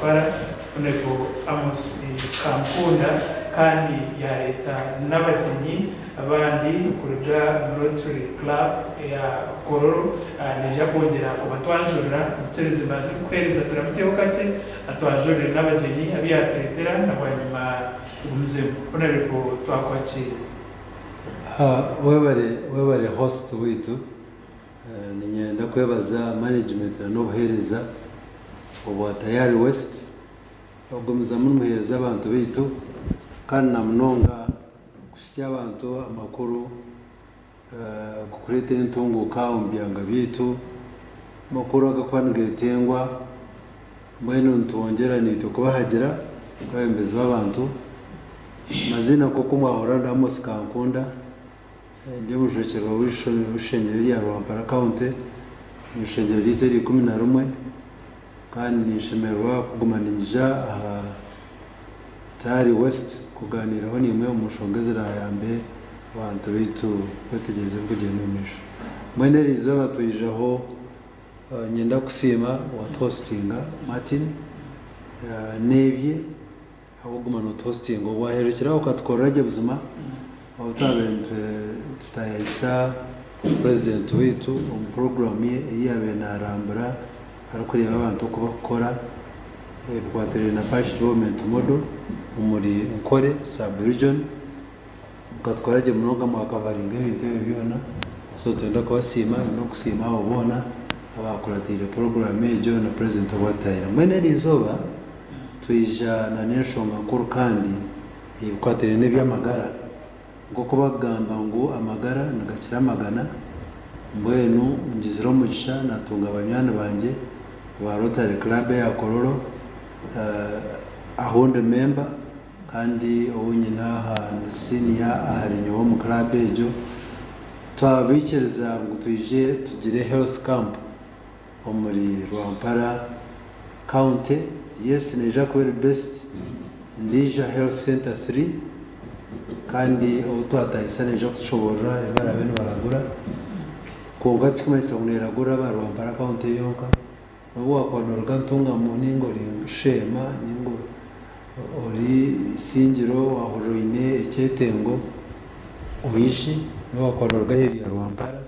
Rwampara Honorable Amos Kampunda kandi ya leta n'abagenyi abandi kuruja Rotary Club ya Kororo neja kongera kubatwanjurira mutereze mazi kwereza turamutseho kake atwanjurire n'abagenyi abiyatetera n'abanyuma tugumizemo Honorable twakwakira. webare host witu ninyenda kwebaza management n'obuhereza obwa Tayari West ogumiza muhereza abantu bitu kandi namunonga kushya abantu amakuru kukureta intunguka umbyanga bitu makuru agakwangetengwa mwene ntongera nito kubahagira kwembeza abantu mazina koko mwahora ndamos Kankunda ndi mujekero w'ishenyeri ya Rwampara County mishengero literi 11 kandi nishemerwa kugumanija Tayari West kuganiraho nimwe umushongezera yambe abantu bitu bategeze kugenda umisho mwene rizo batuyijaho nyenda kusima wa hostinga Martin nebye abugumana hosting obwaherekeraho katworoje buzima abatabente tutayisa president witu mu program ye yabe narambara arakureba abantu kuba gukora kwatere na parish development model umuri nkore sub region katwaraje munoga mu akavaringa ibintu byona so twenda kubasima no kusima abona abakuratire program ejo na president wa Tayari mwene rizoba tuyija na neshonga nkuru kandi kwatere nebyamagara ngo kubagamba ngo amagara nagakira magana mbwenu ngiziro mugisha natunga abanyana banje wa Rotary Club ya Kororo ahonde member kandi owunyina ha senior aharinyo mu club ejo twabikereza ngo tuyije tugire health camp omuri Rwampara County yes neja ko best ndija health center 3 kandi otwatayisa neja kushobora barabe baragura konga tkumesa uneragura Rwampara County yonka ubu akwanurwa ntunga mu ningo shema ningo ori singiro wahoroine eketengo uyishi no akwanurwa heri ya Rwampara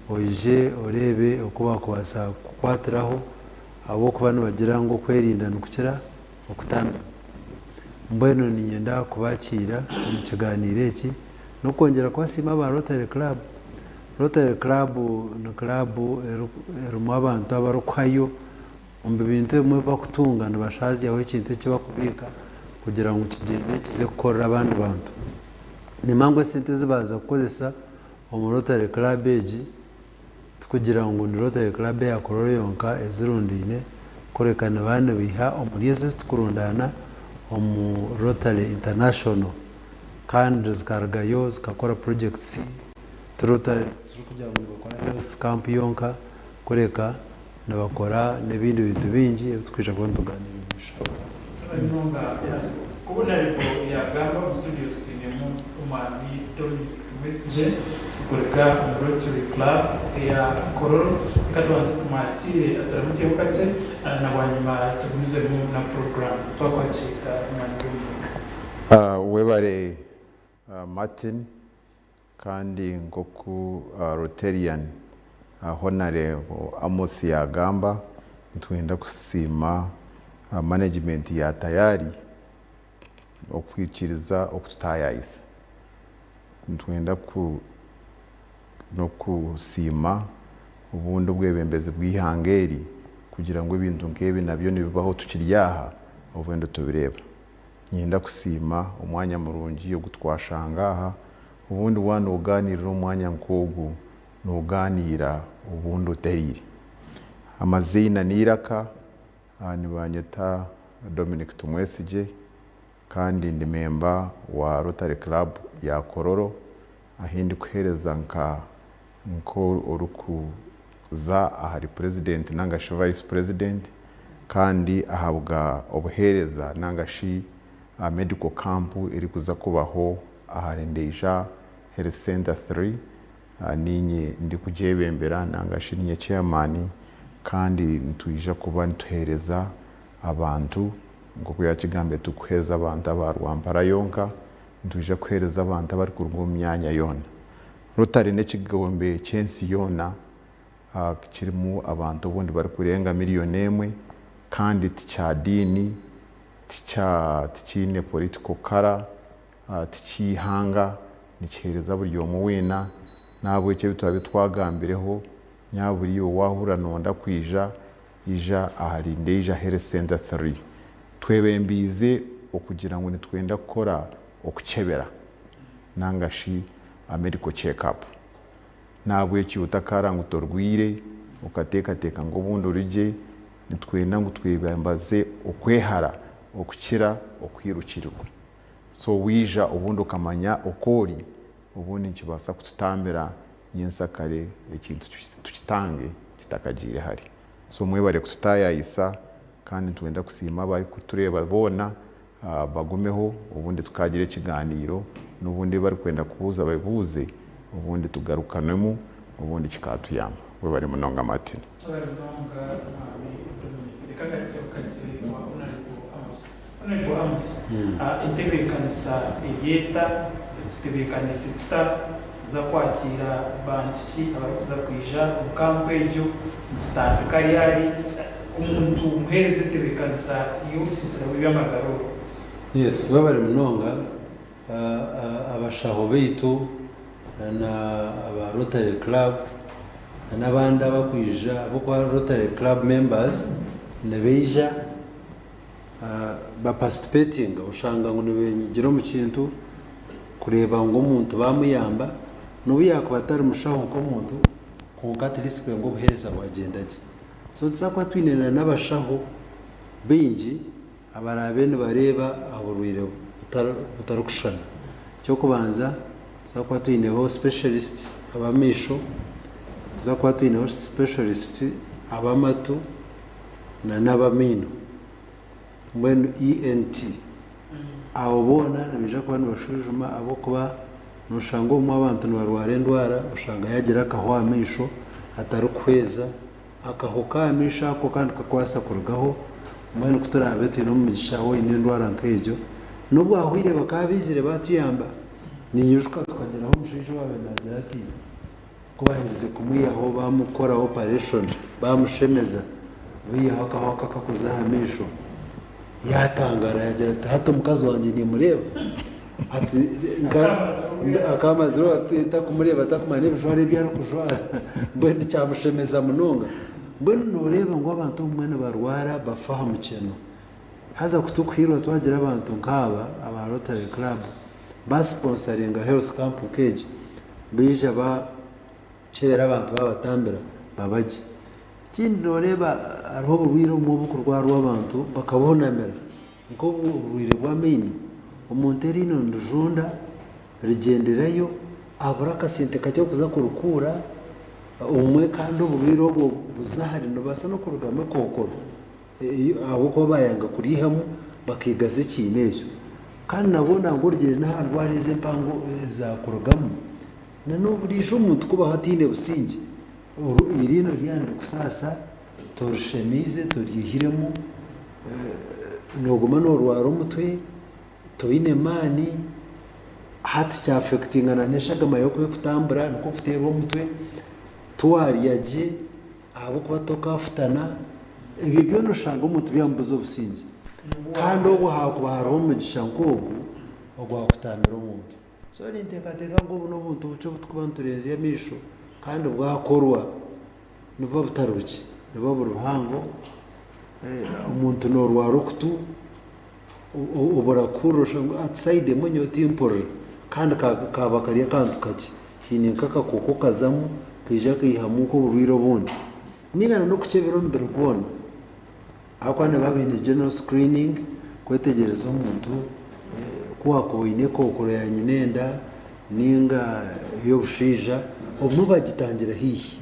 oije orebe okuba kwasa kwatiraho abo kubana bagira ngo kwerinda nukira okutamba mbweno ninyenda kubakira mu kiganiro iki no kongera kwasima ba Rotary Club na club erumu abantu abarukwayo umbe bintu mwe bakutungana bashazi yawe ikintu cyo bakubika kugira ngo kigende kize gukora abandi bantu ni mangwe sente zibaza kukozesa mu Rotary Club eji kugira ngo ni Rotary Club ya Kororo yonka ezirundine korekana bana biha omurieze tukurundana mu Rotary International kandi zikaragayo zikakora projects Rotary kujya mu gukora health camp yonka koreka nabakora n'ibindi bintu bingi twije ko tuganirisha inonga kubona ariko yagamba mu studios twinemo umani tumesije koreka Rotary Club ya Kororo ikatuanza kumatire ataramutse ukatse na banyuma tuguze na program twakwakira na webare Martin kandi ngoku Rotarian Honorable Amos yagamba nitwenda kusima management ya Tayari okwikiriza okutayayisa nitwenda no kusima ubundi bwebembezi bwihangeri kugira ngo ibintu nkebe nabyo nibibaho tukiryaha ubwendo tubireba nyenda kusima umwanya murungi yo gutwashangaha ubundi wano uganirira umwanya nkogu nuganira ubundi uterire amazina niraka ni banyeta Dominic Tumwesije kandi ndi member wa Rotary Club ya Kororo ahindi kuhereza nko uruku za ahari president nangashi vice president kandi ahabwa obuhereza nangashi medical camp iri kuza kubaho ahari ndeja health center 3 ninye ndi kujebembera nangashi ninye chairman kandi ntuyija kuba ntuhereza abantu nk'uko yakigambe tukuhereza abantu abarwambara yonka ntuje kuhereza abantu abari ku myanya yona rotari n'ekigombe cyensi yona kirimo abantu ubundi bari kurenga miliyoni 1 kandi ticyadini ticyine political color ticyihanga nikihereza buri yomu wina nabo icyo bitwa bitwagambireho nyaburi yo wahura nonda kwija ija ahari ndeja health center 3 twebembize okugira ngo nitwenda gukora okukebera nangashi medical check up nabo icyo utakara ngo torwire ukatekateka ngo bundi urije nitwenda ngo twebambaze okwehara okukira okwirukirwa so wija ubundi ukamanya okori ubundi nkibasa kututambira nyinsakare ikintu tukitange kitakagire hari so mwebare kututayayisa kandi twenda kusima bari kutureba bona bagumeho ubundi tukagire ikiganiro n'ubundi bari kwenda kubuza babuze ubundi tugarukanemo ubundi kikatuyamba we bari munonga Martin intebekanisa eyeta zitebekanisa tuza kwakira bantu abari kuza kwija mu kampo ejo mutandika yari umuntu umuhereze tebekanisa yosisira w'amagaro. Yes, babari munonga abashaho beitu na aba Rotary Club n'abandi abakwija abo kwa Rotary Club members nebeija ba participating ushanga ngo nibengira mu kintu kureba ngo umuntu bamuyamba nubu yakubatari mushaho ko umuntu ku katiriswe ngo buhereza wagendaje so tsakwa twinena n'abashaho bingi abarabene bareba aburwire utarukushana cyo kubanza tsakwa twineho specialist abamisho tsakwa twineho specialist abamatu na n'abamino when ENT abo bona nabija kwa bashujuma abo kuba nushango mu abantu barware ndwara ushanga yagira kahwamisho atarukweza akahokamisha ako kandi kakwasa kurugaho mwene kuturabe tino mugishaho ine ndwara nkejo nubwo ahwire bakabizire batuyamba ninyushka twageraho mushije wabe nagira ati kubahirize kumwiyaho bamukora operation bamushemeza biyaho kahaka kakuzahamisho yatangara yagira ati hato mukazi wanje ni mureba ati akamaziro atita kumureba atakumane bishware byaro kujwara mbone cyamushemeza munonga mbone noreba ngo abantu umwana barwara bafahamu cyeno haza kutukwirwa twagira abantu nkaba aba Rotary Club basponsoringa health camp cage bija ba chebera abantu babatambira babaje kindi noreba ariho burwiro mu bukurwa rw'abantu bakabonamera ngo burwire bwa mini umunterino ndujunda rigenderayo abura kasente kacyo kuza kurukura umwe kandi ububiro buzahari no basa no kurugama kokoro abo ko bayanga kurihamu bakigaze kinejo kandi nabona ngurigire n'aharwarize mpango za kurugamo nanuburisho umuntu kuba hatine busingi irino ryandi kusasa torushemize torihiremo nogoma norwara umutwe toine mani hati cya affectingana neshaga mayoko yo kutambura nuko kutera umutwe tuwari yaje abo kubatoka futana ibi byo nushanga umuntu byambuzo busingi kandi obo hakuba haro umugisha nkogo ogwa kutambira umuntu so ni ntekateka ngo buno buntu buco tukubanturenze yamisho kandi bwakorwa nuba butaruki nuba buruhango umuntu norwara okutu ubura kurusha outside munyo temporary kandi kaba kariya kantu kake hininka kakoko kazamu kija kihamuko burwiro bundi ningana no kuchebera mbere kubona akwana babine general screening kwetegereza umuntu kuwakoine kokoro ya nyinenda ninga yo bushija obwo bagitangira hihi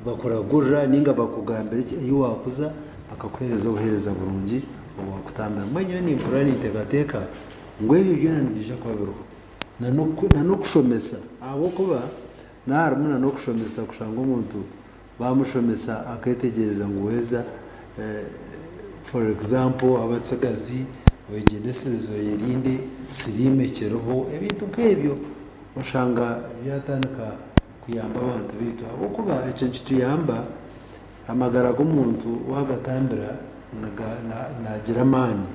bakora gurra ninga bakugambira iyo wakuza akakwereza uhereza burungi ubu kutambira mwenye ni impurani ntegateka ngo ibi byo nanije kwa biruho na no kushomesa abo kuba narumuna no kushomesa kushanga umuntu bamushomesa aketegereza ngo weza for example abatsagazi wegeneserezo yerinde sirimekeroho ebintu nk'ebyo ushanga byatandika kuyamba abantu bitu abo kuba icyo kituyamba amagara g'umuntu wagatambira nagira amani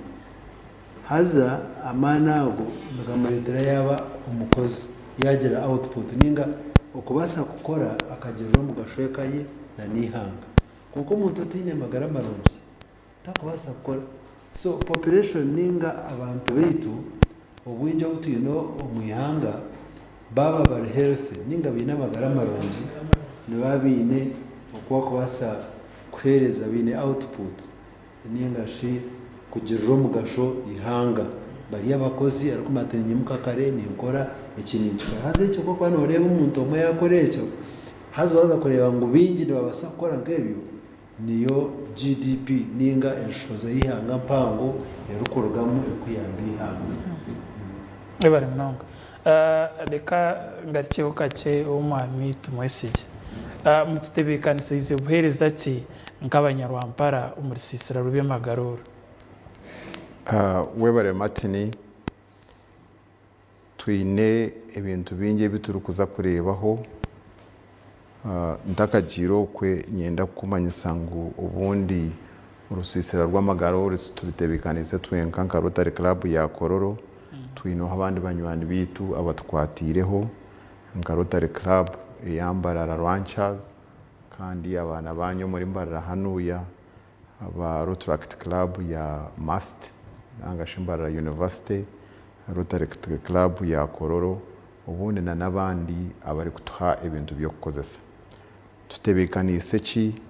haza amani ago nagamuretera yaba umukozi yagira output ninga ukubasa gukora akagerera mu gashoka ye na nihanga kuko umuntu utinya amagara marungi takubasa gukora so population ninga abantu bitu ubwinja butino umuyanga baba bari healthy ninga bina amagara marungi nibabine okuba kubasa kwereza bine output ninga shi kugerera mu gasho ihanga bari abakozi ariko matenya mukakare ni nkora ikintu haze cyo ko kwano reba umuntu umwe yakorecho hazaza kureba ngo bingire babasa gukora nk'ebyo niyo GDP ninga inshoza yihanga mpango yarukorogamo kwiyamba ihanga ebare mnongo reka ngarukeho kake umwami tumwesige mutitebekanisize buhereza ati nk'abanyarwampara umurisisira rubi magarura webare matini twine ibintu bingi biturukuza kurebaho ndakagiro kwe nyenda kumanyisa ngo ubundi urusisira rw'amagaro turitebekanise twenka nka Rotary Club ya Kororo twino abandi banywani bitu abatwatireho nka Rotary Club yambarara Ranchers kandi abana banyu muri mbarara hanuya aba Rotary Club ya Mast Nangashimbarara University Rotary Club ya Kororo ubundi na nabandi abari kutuha ibintu byo kukozesa tutebekanise ki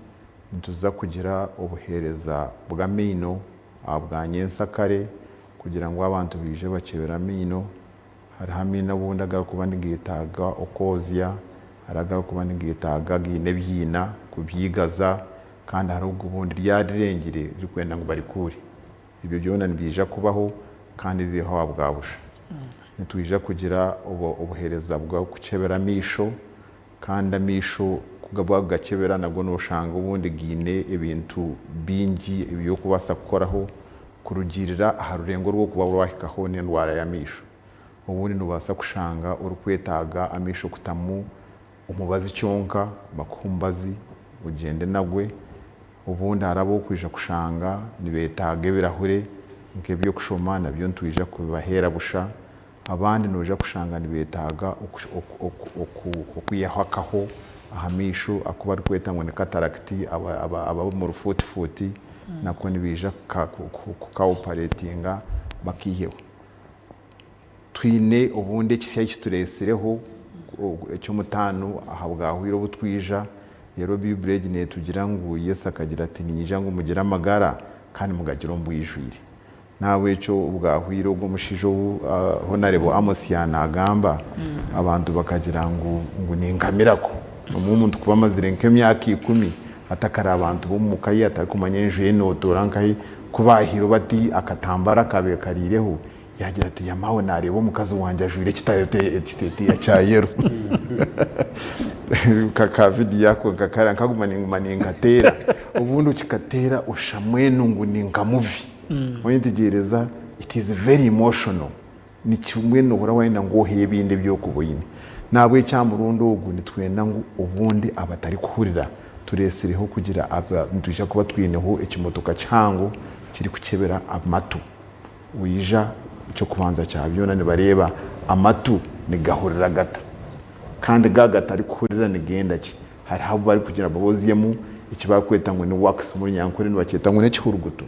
ntuza kugira ubuhereza bwa mino abwanyensa kare kugira ngo abantu bije bakebera mino hari hamina bundi agakuba nigitaga okozya araga kuba nigitaga gine byina kubyigaza kandi hari ubwo bundi ryarirengire rikwenda ngo bari kuri ibyo byona nibija kubaho kandi biho wabwabusha nitwija kugira ubuhereza bwa kucebera misho kandi amisho kugabwa gakebera nabwo nushanga ubundi gine ibintu bingi ibyo kubasa gukoraho kurugirira aharurengo rwo kuba wahikaho n'indwara ya misho ubundi nubasa kushanga urukwetaga amisho kutamu umubazi cyonka makumbazi ugende nagwe ubundi harabo kwija kushanga nibetaga birahure nkebyo kushoma nabyo ntwija kubahera busha abandi noja kushanga nibetaga okuyahakaho ahamisho akuba rikweta ngo ne cataract aba mu rufuti nako nibija kukaoperatinga bakihewe twine ubundi kisiya kituresereho cyo mutano ahabwahwiro butwija yero bible ne tugira ngo Yesu akagira ati ninyija ngo mugira amagara kandi mugagira mbwijwire nawe cyo ubwahwiro bwo mushijo honarebo Amos yanagamba abantu bakagira ngo ningamirako umuntu kuba mazire nk'emyaka 10 atakara abantu bo mukayi atari kumanyenje notora nkayi kubahiro bati akatambara kabe karireho yagira ati yamawe narebo mukazi wanje ajwire kitayete etiteti ya cyayero kaka video yako kakara nkagumana ngatera ubundi ukikatera ushamwenu ngo ningamuvi wendgereza it is very emotional ni kimwe no hora wenda ngo hebinde byo kuboyine nabwe cyamurundo ugu nitwenda ngo ubundi abatari kurira turesereho kugira ntuje kuba twineho ikimotoka cyango kiri kukebera amatu wija cyo kubanza cyabyo nane bareba amatu ni gahurira gata kandi gagata ari kurira ni genda ki hari habo bari kugira baboziyemo ikibakweta ngo ni wax muri nyankore nibaketa ngo ne cyurugutu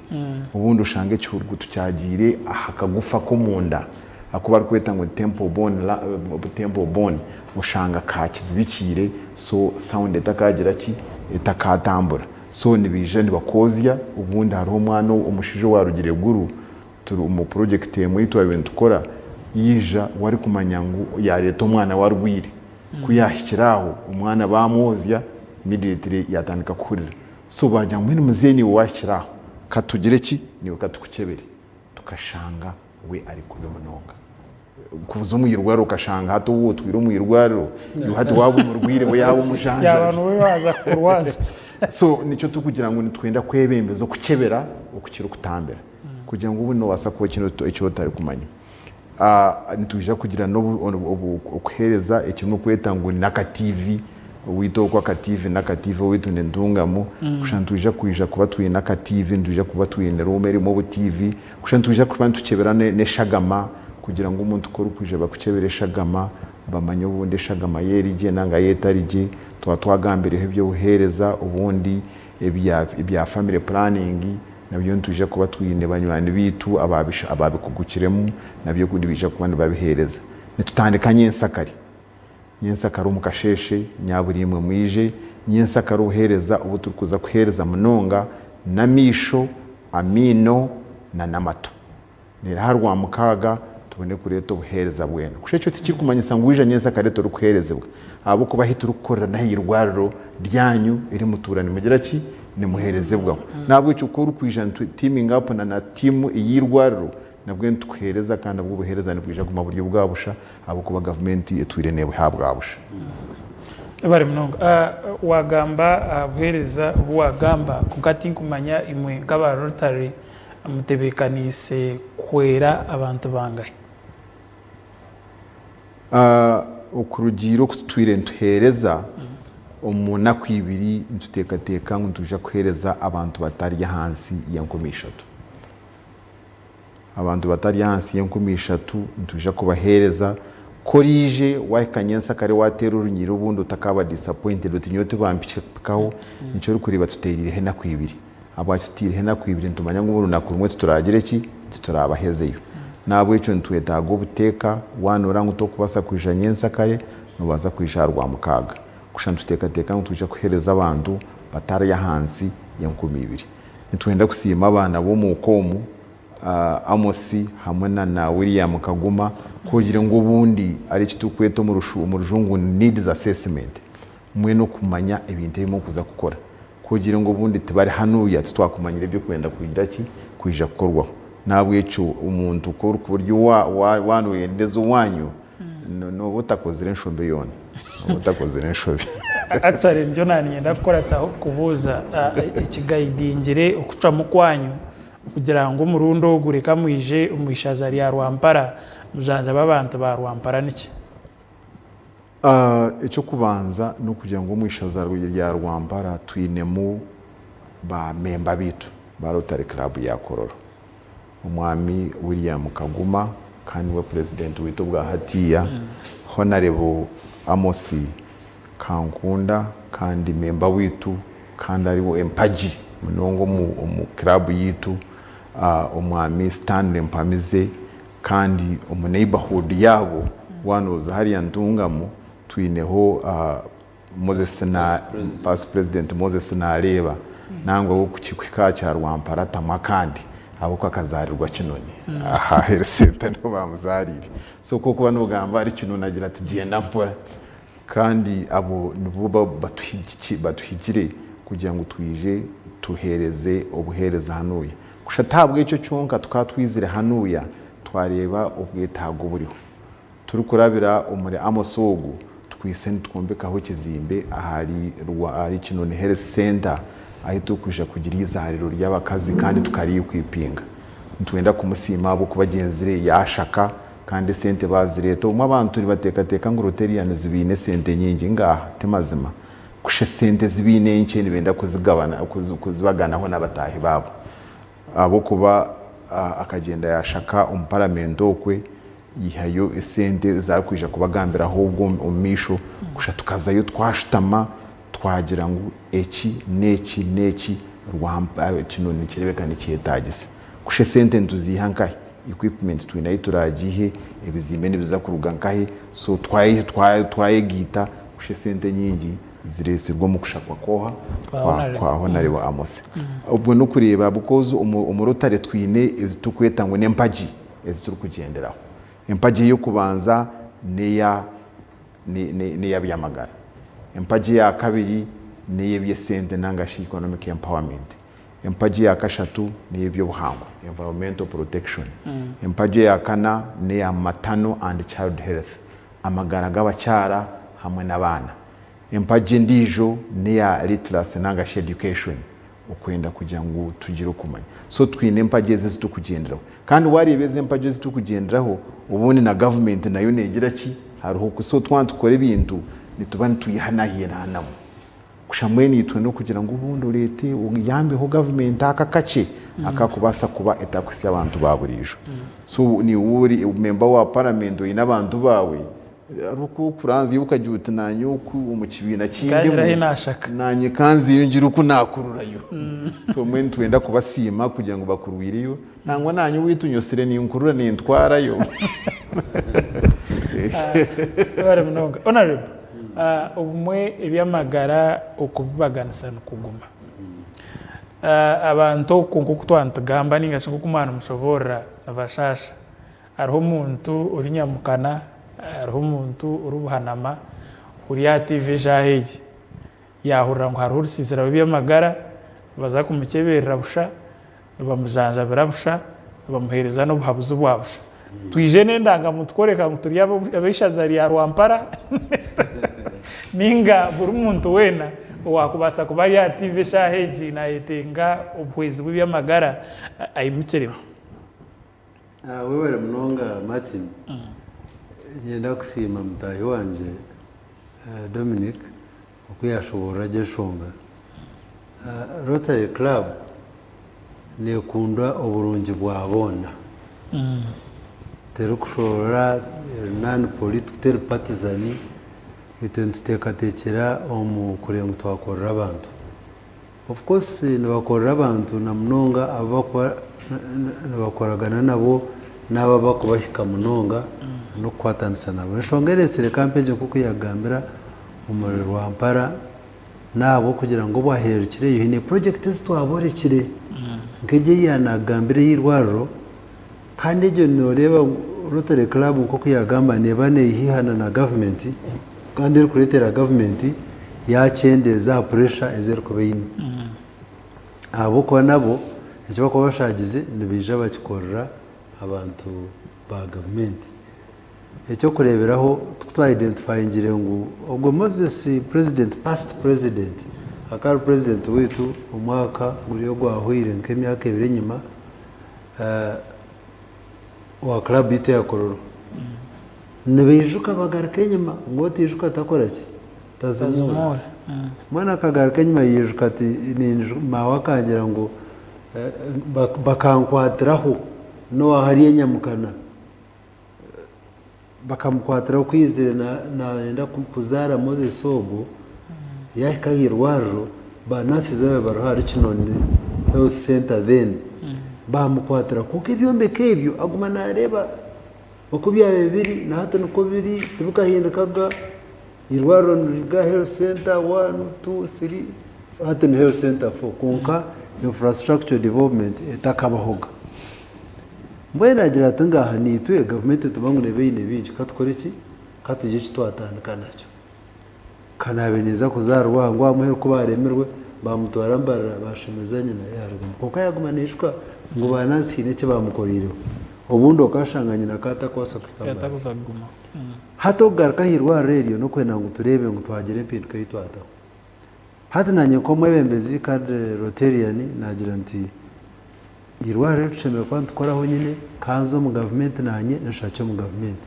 ubundi ushange cyurugutu cyagire ahakagufa ko munda akuba ari kweta ngo temple bone ushanga kakizibikire so sound etakagira ki etakatambura so nibije nibakozya ubundi hariho umwana umushijo warugire guru turi mu project yemwitwa ibintu tukora yija wari kumanya ngo ya leta umwana warwire kuyahikiraho umwana bamwozya immediately yatandika kurira so bajya muri muzeni washiraho katugire ki niwe katukukebere tukashanga we ari kubimunonga kuvuza umuyirwaro ukashanga hato wo twira umuyirwaro yuhati wabo umurwire we yabo umujanja yabantu we baza kurwaza so nicyo tukugira ngo nitwenda kwebembezo kukebera okukira okutambira kugira ngo ubu no wasa ko kino icyo utari kumanya nituje kugira no okuhereza ikintu kweta ngo naka TV wito kwa ka TV naka TV wito ndungamo kushantuje kuija kuba tuye naka TV nduje kuba tuye ne rumeri mu TV kushantuje kuba tukebera ne shagama kugira ngo umuntu ukora kuje bakukebere shagama bamanye ubundi shagama yerije nanga yetarije twagambiriye ibyo uhereza ubundi ibya family planning nabyo ntuje kuba twine banywani bitu ababikugukiremo nabyo kundi bija kubana babihereza nitutandika nyensakari umukasheshe nyaburi imwe mwije nyensakari uhereza ubu turikuza kuhereza munonga na misho amino na namato nira harwa mukaga tubone kureto buhereza bwena kushecho tikikumanyisa ngwije nyensakari to rukuherezebwa abo kuba hiturukora nahirwariro ryanyu iri muturane mugira ki ni muherezebwa nabwo cyo ukora kwijana teaming up na team iyirwariro nabwo ntuhereza kandi abwo buhereza ni bwija kuma buryo bwabusha abo kuba government etwire habwabusha bari mnongo wagamba buhereza wagamba kugati kumanya imwe ngaba Rotary mutebekanise kwera abantu bangahe ukurugiro kutwire ntuhereza umuna kwibiri ntutekateka ngo tuje kuhereza abantu batari hansi ya 13 abantu batari hansi ya 13 ntuje kubahereza korije wakanyensa kare watera urunyiro ubundi utakaba disappointed utinyote bampikaho nicyo rukuriba tuterire hena kwibiri abacitire hena kwibiri ntumanya ngo runakuru mwe turagire ki turabahezeyo nabwo ico ntwetago buteka wanura ngo to kubasa kwijanyensa kare no baza kwisharwa mukaga kushantutekateka ngo tuje kuhereza abantu batari ya hansi ya 12 nitwenda kusima abana bo mu komu Amosi hamwe na William Kaguma kugira ngo ubundi ari kitukweto mu rujungu needs assessment mwe no kumanya ibintu birimo kuza gukora kugira ngo ubundi tibari hanuya twakumanyire byo kwenda kugira ki kwija gukorwa nabwo ico umuntu ukora ku buryo wanuye ndezo wanyu no butakozire nshombe yone butakozire nshobe actually njo nanyenda gukora taho kubuza ikigayidingire ukuca mu kwanyu kugira ngo umurundo gureka mwije umwishaza ya Rwampara mujanja babantu ba Rwampara niki icyo kubanza no kugira ngo umwishaza ya Rwampara twinemu ba memba bitu ba Rotary Club ya Kororo umwami William Kaguma kandi we president wito bwa hatiya Honorable Amosi Kankunda kandi memba witu kandi ari wo empaji munongo mu club yitu umwami Stanley Mpamize kandi neighborhood yabo wanoza hari yandungamo twineho Moses na past president Moses na areba nangwa wo kukikwika cya Rwampara tamakandi abo kwakazarirwa kinoni aha heresenta no bamuzarire so koko banugamba ari kino nagira ati genda mpora kandi abo nibo batuhigire kugira ngo twije tuhereze obuhereza hanuya kushatabwe icyo cyonka tukatwizire hanuya twareba ubwetago buriho turi kurabira umure Amosogu twise ntwumbekaho kizimbe ari kinoni health center ahito kwisha kugira izariro ry'abakazi kandi tukari kwipinga ntwenda kumusima abo kubagenzire yashaka kandi sente bazireto umwe abantu batekateka ngo Rotarian zibine sente nyingi ngaha temazima kushe sente zibine inche nibenda kuzigabana kuzibaganaho n'abatahi babo abo kuba akagenda yashaka umuparamento kwe yihayo sente zakwija kubagambira ahubwo umisho kusha tukazayo twashitama twagira ngo neki Rwampara kinoni kirebekana cyetagise kushe sente ntuzihankahe equipment twinayo turagihe ebizime nibiza kuruga nkahe so twaye gita kushe sente nyingi ziresirwa mu kushakwa koha kwa Honorable Amosi ubwo no kureba bukozo umurotare twine tukweta ngo nempaji ezituru kugenderaho empaji yo kubanza neya byamagara empaji ya kabiri neye bye sente nangashi economic empowerment empaji ya kashatu neye byo buhangwa environmental protection empaji ya kana neya matano and child health amagara g'abacyara hamwe n'abana empaje ndijo neya literacy nangashi education ukwenda kugira ngo tugire ukumanya so twine empaje zitukugenderaho kandi warebeze empaje zitukugenderaho ubundi na government nayo negira ki hariho so twantukore ibintu nitubane tuyihanahira nabo kushamwe nitwe no kugira ngo ubundi lete uyambeho government akakace akakubasa kuba etakusi abantu baburijo so ni uri member wa parliament n'abantu bawe ruko kuranzi ukagira uti nanyuku umukibina kindi nanye kanzi yinjira uko nakururayo so mwe twenda kubasima kugira ngo bakurwiriyo nangwa nanyu witunyosire ni nkurura ni ntwarayo bare mnonga honorable ubumwe ibyamagara ukubibaganisa kuguma abantu kunkuko twantagamba ningasho kumana mushobora abashasha ariho umuntu uri nyamukana ariho umuntu urubuhanama uri ya TV jahege yahurira ngo hariho urusizira by'amagara baza kumukeberera busha bamujanja birabusha bamuhereza no buhabuzu bwabusha twije nendanga mutworeka ngo turi abishazari ya Rwampara ninga buri muntu wena wakubasa kuba ya TV shaheji na yetenga ubwezi bw'amagara ayimukerema wewe mnonga Martin ngenda kusima mutayi wanje Dominic ukuyashobora geshonga Rotary Club ni kunda uburungi bwabona tero kushora non political partisan itentekatekera omukurengo twakorera abantu of course nibakorera abantu na mnonga abakwa nabakoragana nabo naba bakubahika munonga no kwatanisa nabo nshongeresere campaign kuko yagambira umuriro wa Mpara nabo kugira ngo baherekere iyo ni project zitwaborekire ngeje yanagambire y'irwaro kandi ejo noreba Rotary Club kuko yagamba nebane ihihana na government kandi kuretera government yacyendeza pressure ezero kubeyini abo kwa nabo icyo bako bashagize nibije bakikorera abantu ba government icyo kureberaho twa identify ngire ngo ubwo Moses president past president akari president wetu umwaka uriyo gwahwire nk'emyaka 2 nyuma wa club ite yakororo nibijuka bagaruka nyuma ngo tijuka takora ki tazumura mwana kagaruka nyuma yijuka ati ni mawakangira ngo bakankwatiraho no hariye nyamukana bakamkwatiraho kwizera na enda kuzara Moses Sogo yakayirwaro banasize baruhari kinone health center then bamukwatira kuko ibyombe kebyo aguma nareba okubya bibiri na hata nuko biri tubukahindukaga irwaro riga health center 1 2 3 hata ni health center 4 konka infrastructure development etakabahoga mbwena agira tangaha ni tuye government tubangune beyine bije katukora iki katuje kitwatandika nacyo kanabeneza kuzarwa ngo amuhere ko baremerwe bamutwara mbara bashimezanye na yarwo kuko yagumanishwa ngo banasine cyo bamukorireho ubundi okashanganye na kata kwasa kutaguma hato garuka hirwa radio no kwena ngo turebe ngo twagere mpinduka yitwata hata nanye ko mwebembezi kandi Rotarian nagira nti hirwa radio cembe kwa tukoraho nyine kanzo mu government nanye nashake mu government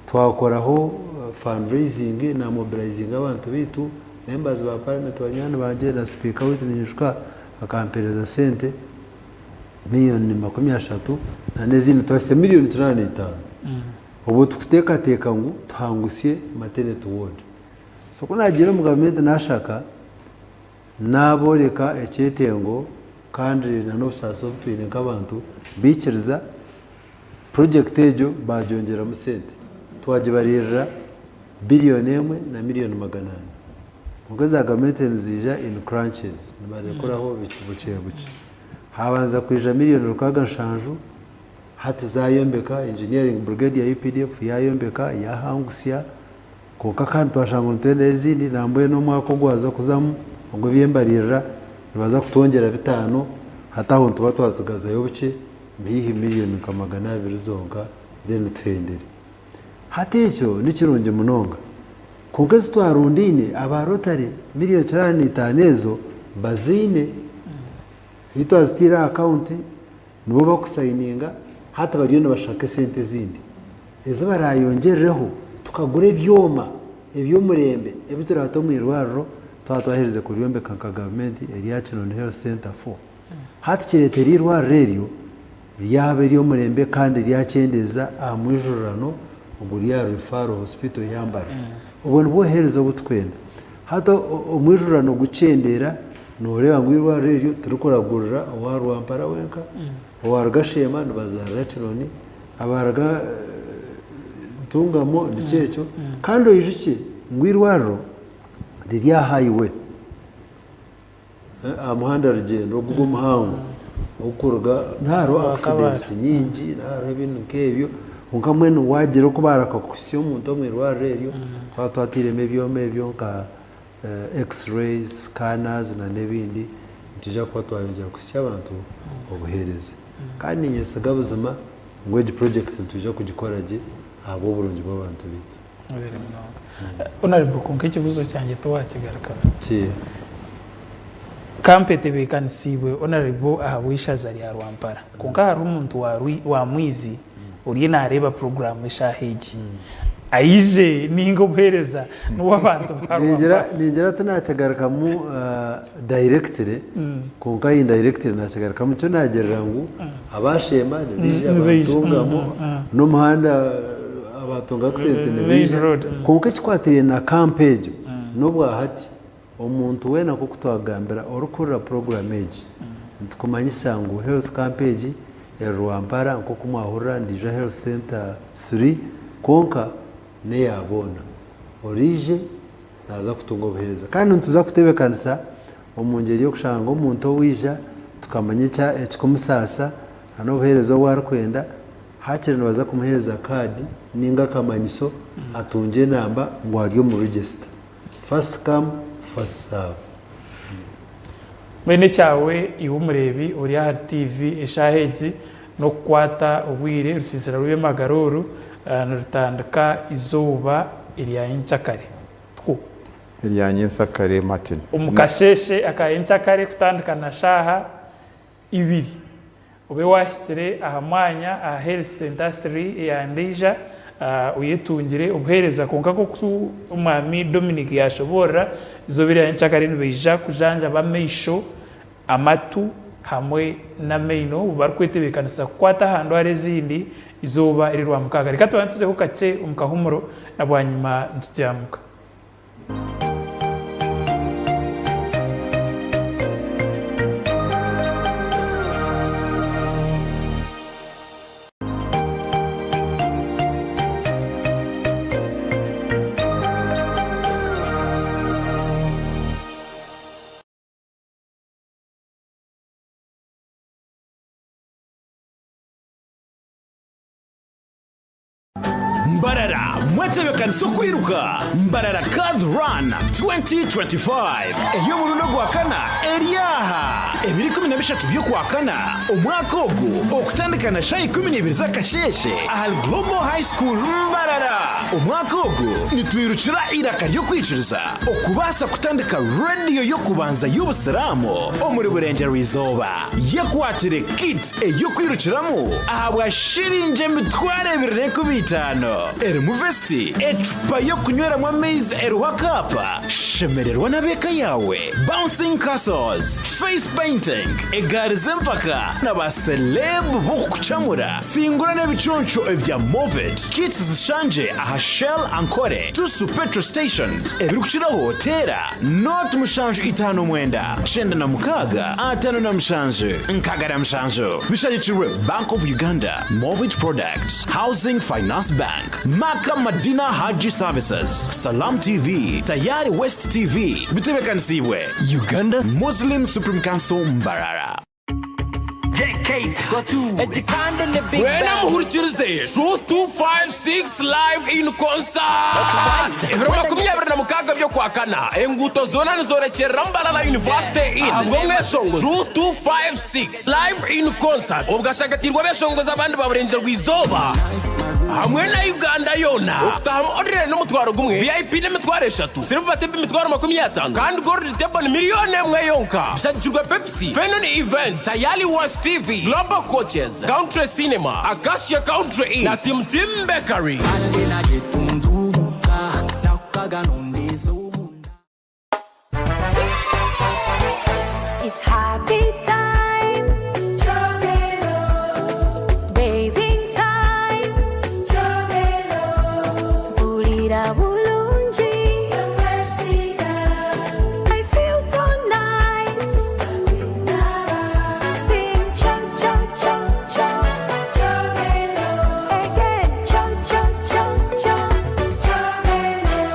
twakoraho fundraising na mobilizing abantu bitu members ba parliament banyana banje na speaker witnishwa akampereza sente miliyoni 30 na nezini twase miliyoni 85 ubu tukuteka ngo tuhangusye maternity ward so kunagira mu government nashaka naboreka ecyetengo kandi na no saso twine nk'abantu bikiriza project ejo bajongera mu sente twaje barira billion 1 na miliyoni 800 ngo za government nzija in crunches nibarekoraho bikibuciye buci habanza kwija miliyoni rukaga nshanju hati zayombeka engineering brigade ya UPDF yayombeka yahangusya kuko kandi twashanga ntende izindi namboye no mwako gwaza kuzamu ngo biyembarira nibaza kutongera 5 hataho tuba twazigaza yobuce bihi miliyoni kamagana 2 zonka then twendere hati icyo nikirunje munonga konka twarundine abarotare miliyoni 95 ezo bazine hitwa zitira account nubo bakusayininga hata bariyo nabashaka sente zindi ezo barayongereho tukagura ibyoma eby'umurembe ebiturato mu irwaro twatwahereze kuri yombe kanka government area Chinono Health Center 4 hati kireteri irwaro rero ryaberi yo murembe kandi ryakendeza amwijurano uburiya Rufaro Hospital yambara ubona bohereza butwenda hata umwijurano gucendera noreba ngwirwa rero turukoragurira warwampara wenka wargashema bazara Chinono abarga tungamo nicyecho kandi yijiki ngwirwaro ririya highway amuhanda rugendo rw'umuhango ukurga ntaro accidents nyingi ntaro ibintu nkebyo unkamwe wagera ko barakakusiyo umuntu mwirwaro rero twatireme byomebyo nka x-rays scanners na nebindi tujya kwa twayongera kusiya abantu obuhereze kandi nyesiga buzima ngwe project tujya kugikorage abo burungi bw'abantu bito Honorable konke ikibuzo cyanjye tuwakigaruka kampete bekanisiwe Honorable ahabwishaza ya Rwampara konka hari umuntu wa mwizi uriye nareba program ishahiji ayije ningo buhereza n'uwabantu nigera tunakagaruka mu director konka iyi director nakagaruka mu cyo nagerera ngo abashema n'abitungamo n'umuhanda abatunga kusente n'ibije konka kikwatiriye na campaign n'ubwa hati umuntu wena ko kutwagambira orukura program age tukumanya isango health campaign ya Rwampara nko kumahura ndija health center 3 konka ne yabona orije naza kutunga obuhereza kandi ntuza kutebekanisa omungeri yo kushanga omuntu wija tukamanya cya ekikomusasa ano obuhereza warkwenda hakire baza kumuhereza kadi ninga kamanyiso atunje namba ngo ariyo mu register first come first serve bene cyawe iwumurebi uri ya TV eshahezi no kwata obwire rusisira rube magaruru nurutandika izuba iriya incakare twu iriya nyinsakare Martin umukasheshe akayincakare kutandika na shaha ibiri ube washyire ahamwanya aha health center 3 ya Ndija uyetungire ubuhereza konka ko umwami Dominic yashobora izo biriya incakare nibija kujanja bameisho amatu hamwe na meino barkwetebekanisa kwata hando are zindi izuba irirwa mukaga reka tubantuze ko katse umukahumuro nabwanyuma ntutyamuka Mbarara mwatebekanisa kwiruka Mbarara Card Run 2025 eyo mu runo gwa kana eriyaha ebiri 13 byo kwa kana umwaka ogu okutandikana shayi 12 z'akasheshe ahal Global High School Mbarara umwaka ogu nitwirukira iraka ryo kwiciriza okubasa kutandika radio yo kubanza y'ubusiramu omuri burengero izoba yakwatire kit eyo kwirukiramo ahabwa shirinje mitware 250 Ermuvesti echupa yo kunyweramo amazi eruha kapa shemererwa na beka yawe bouncing castles face painting egari z'empaka n'abaseleb bo kucamura singura n'ebiconco ebya Movet kits zishanje aha Shell Ankore tusu petrol stations ebirukiraho tera not mushanju 59 shenda na mukaga atano na mushanju nkagara mushanju bishajicirwe Bank of Uganda Movet Products Housing Finance Bank Maka Madina Haji Services Salam TV Tayari West TV bitebekanisiwe Uganda Muslim Supreme Council Mbarara Wena muhurikirize Truth 256 live in concert Ibiro 26 byo kwa kana enguto zona nzorekera Mbarara University in abwo mweshongo Truth 256 live in concert ubwashagatirwa beshongo z'abandi baburengerwa izoba hamwe na Uganda yona okutahamu ordinary n'umutwaro gumwe VIP n'imitwaro 3 silver table imitwaro 50 kandi gold table ni miliyoni emwe yonka bishakirwa Pepsi Fenon Event Tayali West TV Global Coaches Country Cinema Acacia Country Inn na Tim Bakery. It's happy time, Chobelo. Bathing time, Chobelo. Pulira bulungi, I feel so nice. Sing cho cho cho cho, Chobelo. Again cho cho cho cho, Chobelo.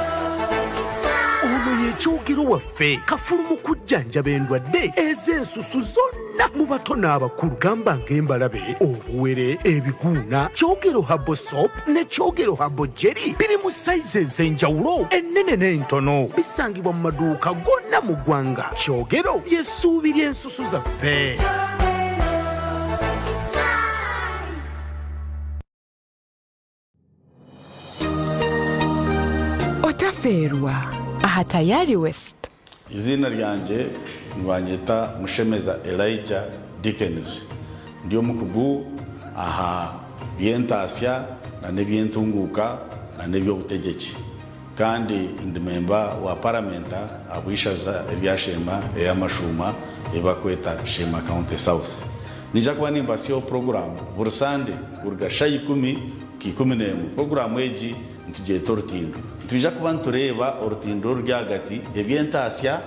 Ono ye chogero waffe kafulumu kujjanja bendwadde ez'ensusu zonna mu bato n'abakulu gamba ng'embalabe obuwere ebiguuna kyogero habo soap ne kyogero habo jerry biri mu sayizi ez'enjawulo ennene n'entono bisangibwa mu maduuka gonna mu ggwanga kyogero ly'essuubi ly'ensusu zaffe. Otaferwa aha Tayali West. Izina ryanjye nibanyita Mushemeza Elijah Dickens ndiyo mukugu aha byentasya na nebyentunguka na nebyobutegeki kandi ndi memba wa parliamenta abwishaza ebyashema eyamashuma ebakweta Shema County South. Nija kuba nimbasiyo program burusande kurga shayi 10 k11 program eji ntuje tortindo tuje kuba ntureba orutindo ryagati ebyentasya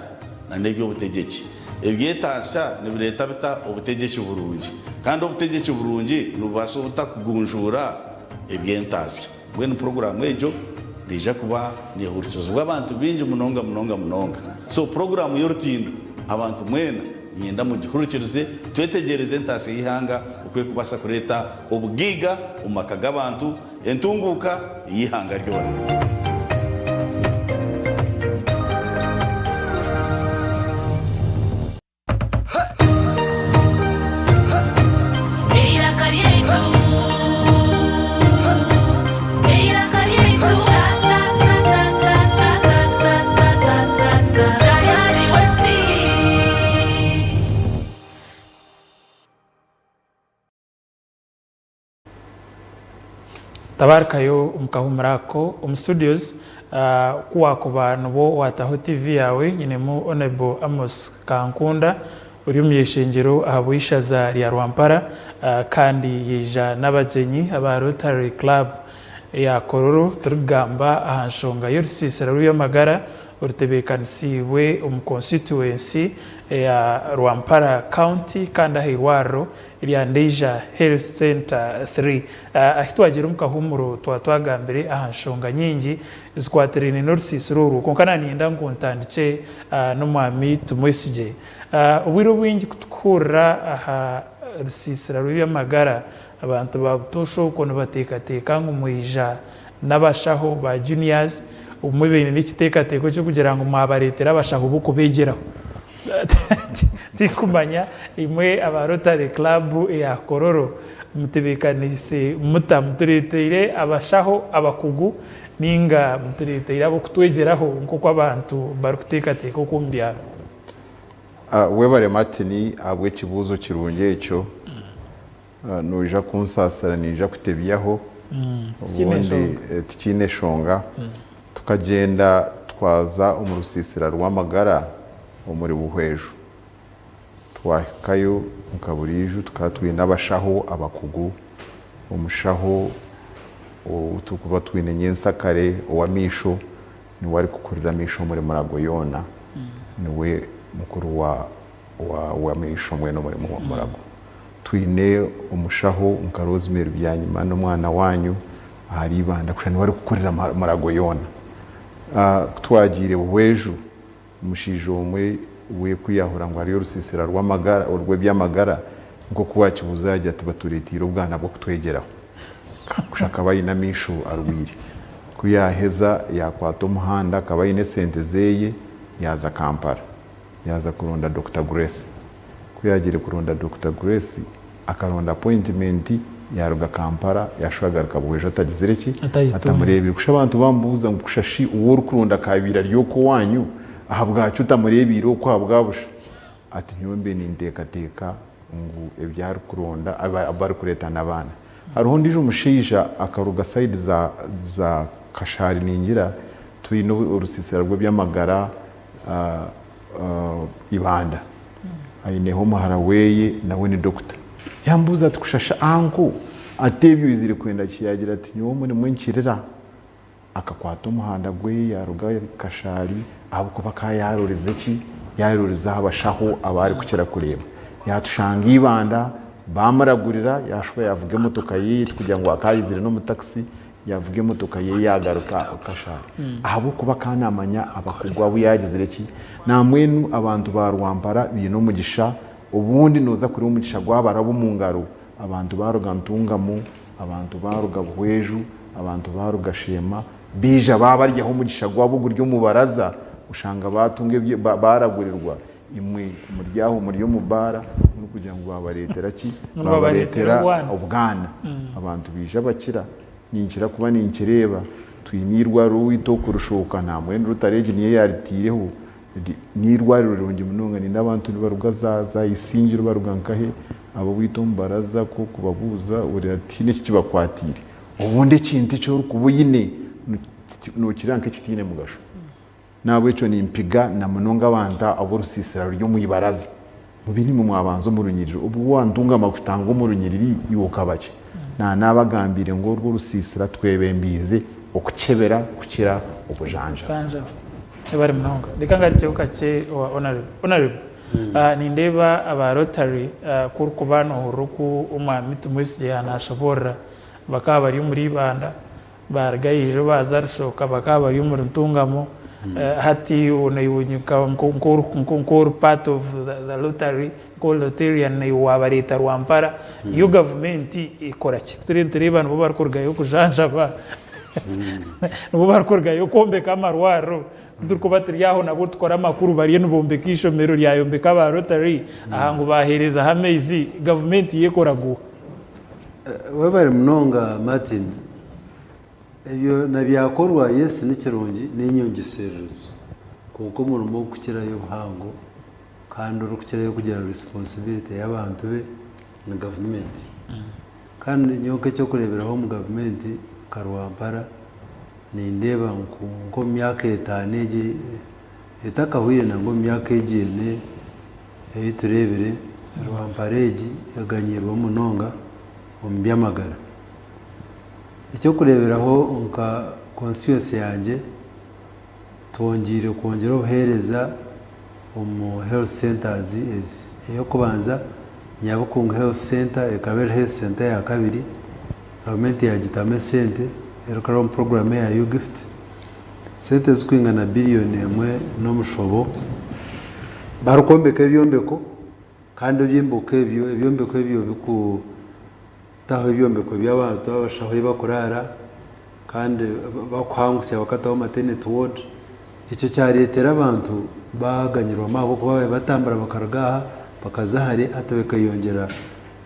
na nebyobutegeki ebyetasya nibireta bita obutegeki burungi kandi obutegeki burungi nubaso butakugunjura ebyentasya bwene program ejo ndije kuba nihurikizo abantu bingi munonga so program y'orutindo abantu mwena nyenda mu gihurikirize twetegereze ntase yihanga ukwe kubasa kureta obugiga umakaga abantu entunguka yihanga ryona. tabarkayo umukahumurako studios kuwa ku bantu bo wataho TV yawe nyine mu Honorable Amos Kankunda uri mu yeshengero ahabwishaza ya Rwampara kandi yija n'abagenyi aba Rotary Club ya Kororo turugamba ahanshonga y'urusisira rw'amagara urutebekanisiwe constituency ya Rwampara County kandi ahirwaro iriya Ndeja Health Center 3 ahitwagira umukahumuro twagambere ahanshonga nyingi zikwatirine n'urusisiro konkana ninda ngontandice n'umwami tumwesije ubwiro bwingi kutukura aha rusisira rw'amagara abantu babutosho kono batekateka nk'umuyija n'abashaho ba juniors umubene n'ikitekateko cyo kugira ngo mwabaretera abashaho buko begeraho tikumanya imwe aba Rotary Club ya Kororo mutebekanise mutamuturetire abashaho abakugu ninga muturetire abo kutwegeraho nko abantu barukutekateko kumbyaro webare matini abwe kibuzo kirunge echo nuja kunsasara nija kutebiyaho ubundi tikine shonga tukagenda twaza umurusisira rw'amagara umuri buhwejo twakayo mukaburiju tukatwi n'abashaho abakugu umushaho utukuba twine nyensakare uwamisho ni wari kukurira misho muri marago yona niwe mukuru wa misho mwene muri marago twine umushaho Rosemary byanyuma n'umwana wanyu ari banda kushani wari kukurira marago yona twagire buhwejo umushijo umwe we kwiyahura ngo ariyo rusisira rw'amagara urwe by'amagara ngo kuwakibuza yajya tubaturetira ubwana bwo kutwegeraho kushaka bayinamisho arwiri kuyaheza yakwata umuhanda kabayine sente zeye yaza Kampala yaza kuronda Dr. Grace kuyagire kuronda Dr. Grace akaronda appointment yaruga Kampala yashwagaruka buhejo atagize reki Atayitunga. atamurebera kusha abantu bambuza ngo kushashi uwo rukurunda kabira ryoko wanyu aha bwacu utamurebira uko habwabusha ati nyombe ni ntekateka ngo ebyari kurunda abari kureta nabana hariho ndije umushisha akaruga side za Kashari ningira tuyino urusisira rwo byamagara ibanda ayineho muharaweye nawe ni doctor yambuza ati kushasha anko atebyo izire kwenda kiyagira ati nyomo ni mwenkirira akakwata umuhanda gwe yaruga Kashari abo kuba kayarurize ki yaruriza abashaho abari kukira kureba yatushanga ibanda bamaragurira yashwe yavuge motoka ye kugira ngo akayizire no mu taxi yavuge motoka ye yagaruka Kashari abo kuba kanamanya abakugwa buyagizire ki namwenu abantu barwampara bino mugisha ubundi noza kuri umugisha gwabarabo mu ngaro abantu baruga ntungamo abantu baruga buhweju abantu baruga shema bija babaryaho umugisha gwabo guryo mubaraza ushanga batunge baragurirwa imwe umuryaho umuryo mubara no kugira ngo babaretera ki babaretera ubwana abantu bija bakira ninkira kuba ninkireba twinirwa ruwito kurushoka nta mwene rutareje niye yaritireho nirwariro rungi munonga ni nabantu baruga zaza isingiro baruga nkahe abo wito mbaraza ko kubabuza uri ati n'iki kibakwatire ubundi kintu cyo kubuyine no kiranka kitine mugasho nabo ico ni impiga na munonga banda abo rusisira ryo muyibaraza mu bini mu mwabanzo mu runyiriro ubu wandunga makutanga mu runyiriri iwokabaje nabagambire ngo urwo rusisira twebembize okukebera kukira ubujanja bari munonga reka ngarike ukace honorable nindeba aba Rotary kurukubano uruku umwami tumwisi yanashobora bakaba bari muri banda bargayijo bazarshoka bakaba bari muri ntungamo hati unayunyuka nkuru part of the Rotary called Rotarian wabareta rwampara iyo government ikora ki tureba no barkorgayo kujanja ba no barkorgayo kombeka amarwaro turko batriyaho nabo tukora makuru bariye nubombeka ishomero ryayombeka ba Rotary ahango bahereza hamezi government yekoraguha wabari munonga Martin ebyo nabyakorwa yesi n'ikirungi n'inyongeserezo kuko umuntu mo kukirayo buhango kandi urukukirayo kugira responsibility y'abantu be na government kandi nyoke cyo kureberaho mu government karwampara ni ndeba ngo myaka etanege etakahuye na ngo myaka egene turebere rwampareji yaganyirwa munonga mu byamagara icyo kureberaho nka conscience yanjye kongera ubuhereza mu health centers iyo kubanza Nyabukungu health center ekabere health center ya kabiri government ya gitame sente erukara mu program ya YouGift sente zikwingana billion emwe no mushobo barukombeka ebyombeko kandi ebyombeko ebyo biku taho ibyombeko by'abantu abashaho bakurara kandi bakwangusya bakataho maternity ward icyo cyaretera abantu baganyirwa mabo kuba batambara bakaragaha bakazahare atobeka yongera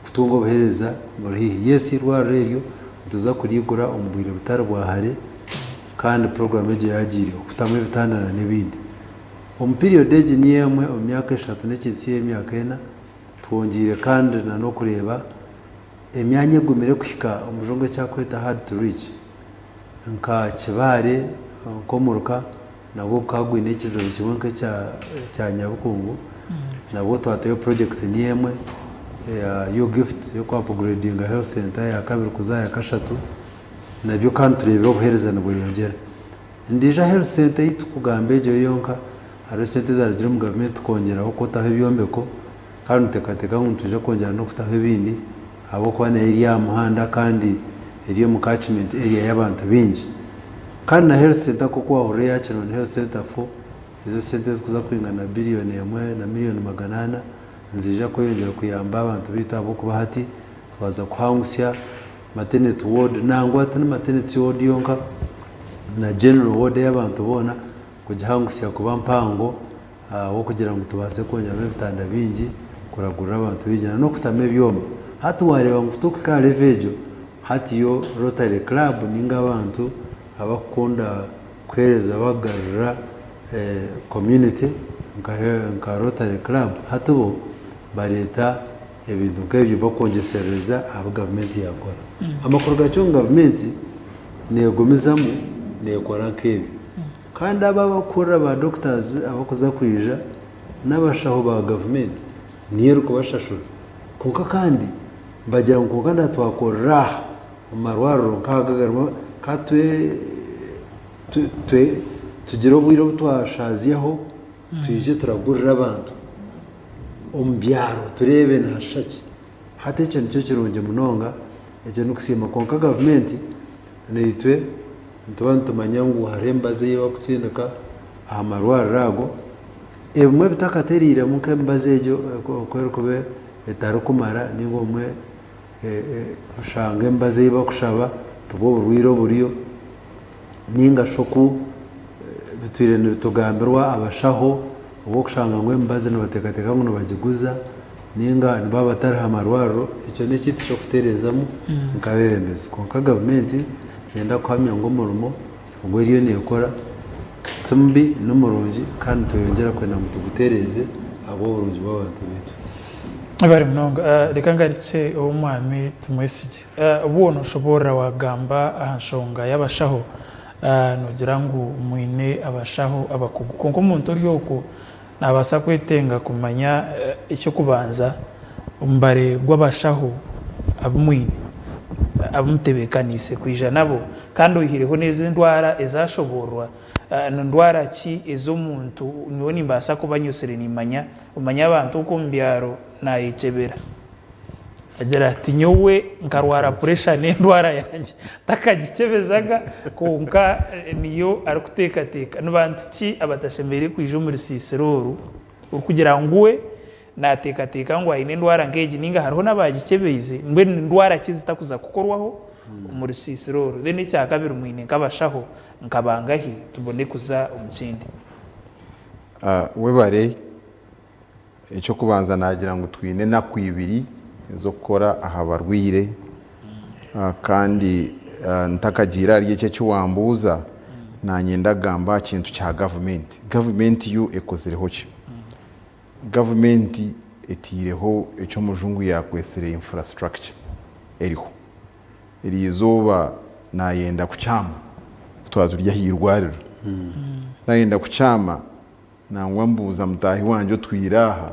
kutunga obuhereza muri yesi rwaro rero tuza kurigura umubwire butarwahare kandi program ejo yagiriye kutamwe bitandana n'ibindi mu period ejo niyemwe mu myaka 3 n'ikitiye imyaka 4 twongire kandi no kureba emyanya gumire kuhika umujongo cyakweta hard to reach nka kibare komuruka nabo kagwine kizabu kibonke cya Nyabukungu nabo twatayo project niyemwe ya YouGift yo kwa upgrading health center ya kabiri kuzaya kashatu nabyo kandi turebera ubuhereza nabwo yongera ndija health center itukugambe jo yonka hari center za mu government kongeraho ko tahe byombeko kandi tekateka ngo tuje kongera no kutahe bindi abo kwana area muhanda kandi area mu catchment area y'abantu bingi kandi na health center kuko wahure yakino health center fo izo centers kuza kwingana billion emwe na million maganana nzija ko yongera kuyamba abantu bitabo kuba hati baza kuhangusya maternity ward nangwa atana maternity ward yonka na general ward y'abantu bona kujahangusya kuba mpango wo kugira ngo tubaze kongera bitanda bingi kuragura abantu bijana no kutame byomba hati wareba ngo tuke ka levejo hati yo Rotary Club ninga abantu abakunda kwereza bagarura community nka Rotary Club hati bo bareta ebintu nk'ebyo bakongesereza abo government yakora amakuru gacyo government negomezamu nekora nk'ebyo kandi aba bakora ba doctors abakoza kwija n'abashaho ba government niyo kubashashura kuko kandi bagira ngo kandi twakora amarwaro nkagagarwa katwe tugira ubwiro twashaziyeho tuyije turagurira abantu umbyaro turebe nashaki hate cyo nicyo kirunge munonga eje no kusima konka government neitwe ntubantu tumanya ngo harembaze yo kutsindika amarwaro rago ebumwe bitakaterire muke mbazejo kwero kube etarukumara ningo mwe ushange mbaze bakushaba tubo burwiro buriyo ninga shoku bitwire tugambirwa abashaho ubo kushanga ngwe mbaze n'abatekateka ngo bagiguza ninga baba tari amarwaro icyo ni kiti cyo kuterezamo nkabemeza konka government yenda kwamya ngo murumo ubwo riyo nekora tumbi n'umurungi kandi tuyongera kwena mutugutereze abo burungi b'abantu bitu bari mnonga reka ngaritse umwami tumwesije ubona ushobora wagamba ahashonga y'abashaho nugira ngo mwine abashaho abakugu konko umuntu uri yoko nabasa kwetenga kumanya icyo kubanza umbare gw'abashaho abumwine abumutebekanise kwija nabo kandi uhireho neza ndwara ezashoborwa ndwara ki ezo muntu niwo nimbasa kubanyosere nimanya umanya abantu uko mbyaro nayicebera agira ati nyowe nkarwara pressure n'indwara yanjye takagicebezaga konka niyo arikutekateka n'abantu ki abatashembere kwije muri siseroru ukugira nguwe natekateka ngo ayine ndwara ngeji ninga hariho nabagikebeze mbwe ndwara kizitakuza kukorwaho muri siseroru then icya kabiri mwine nkabashaho nkabangahi tubone kuza umukindi we bare icyo kubanza nagira ngo twine na kwibiri zo gukora aha barwire kandi ntakagira ari cyo cyuwambuza nanyenda gamba kintu cya government yu ekozereho cyo government etireho icyo mujungu yakwesere infrastructure eriho iri izuba nayenda kucyama twazurya hirwariro nayenda kucyama nangwa mbuza mutahi wanje twiraha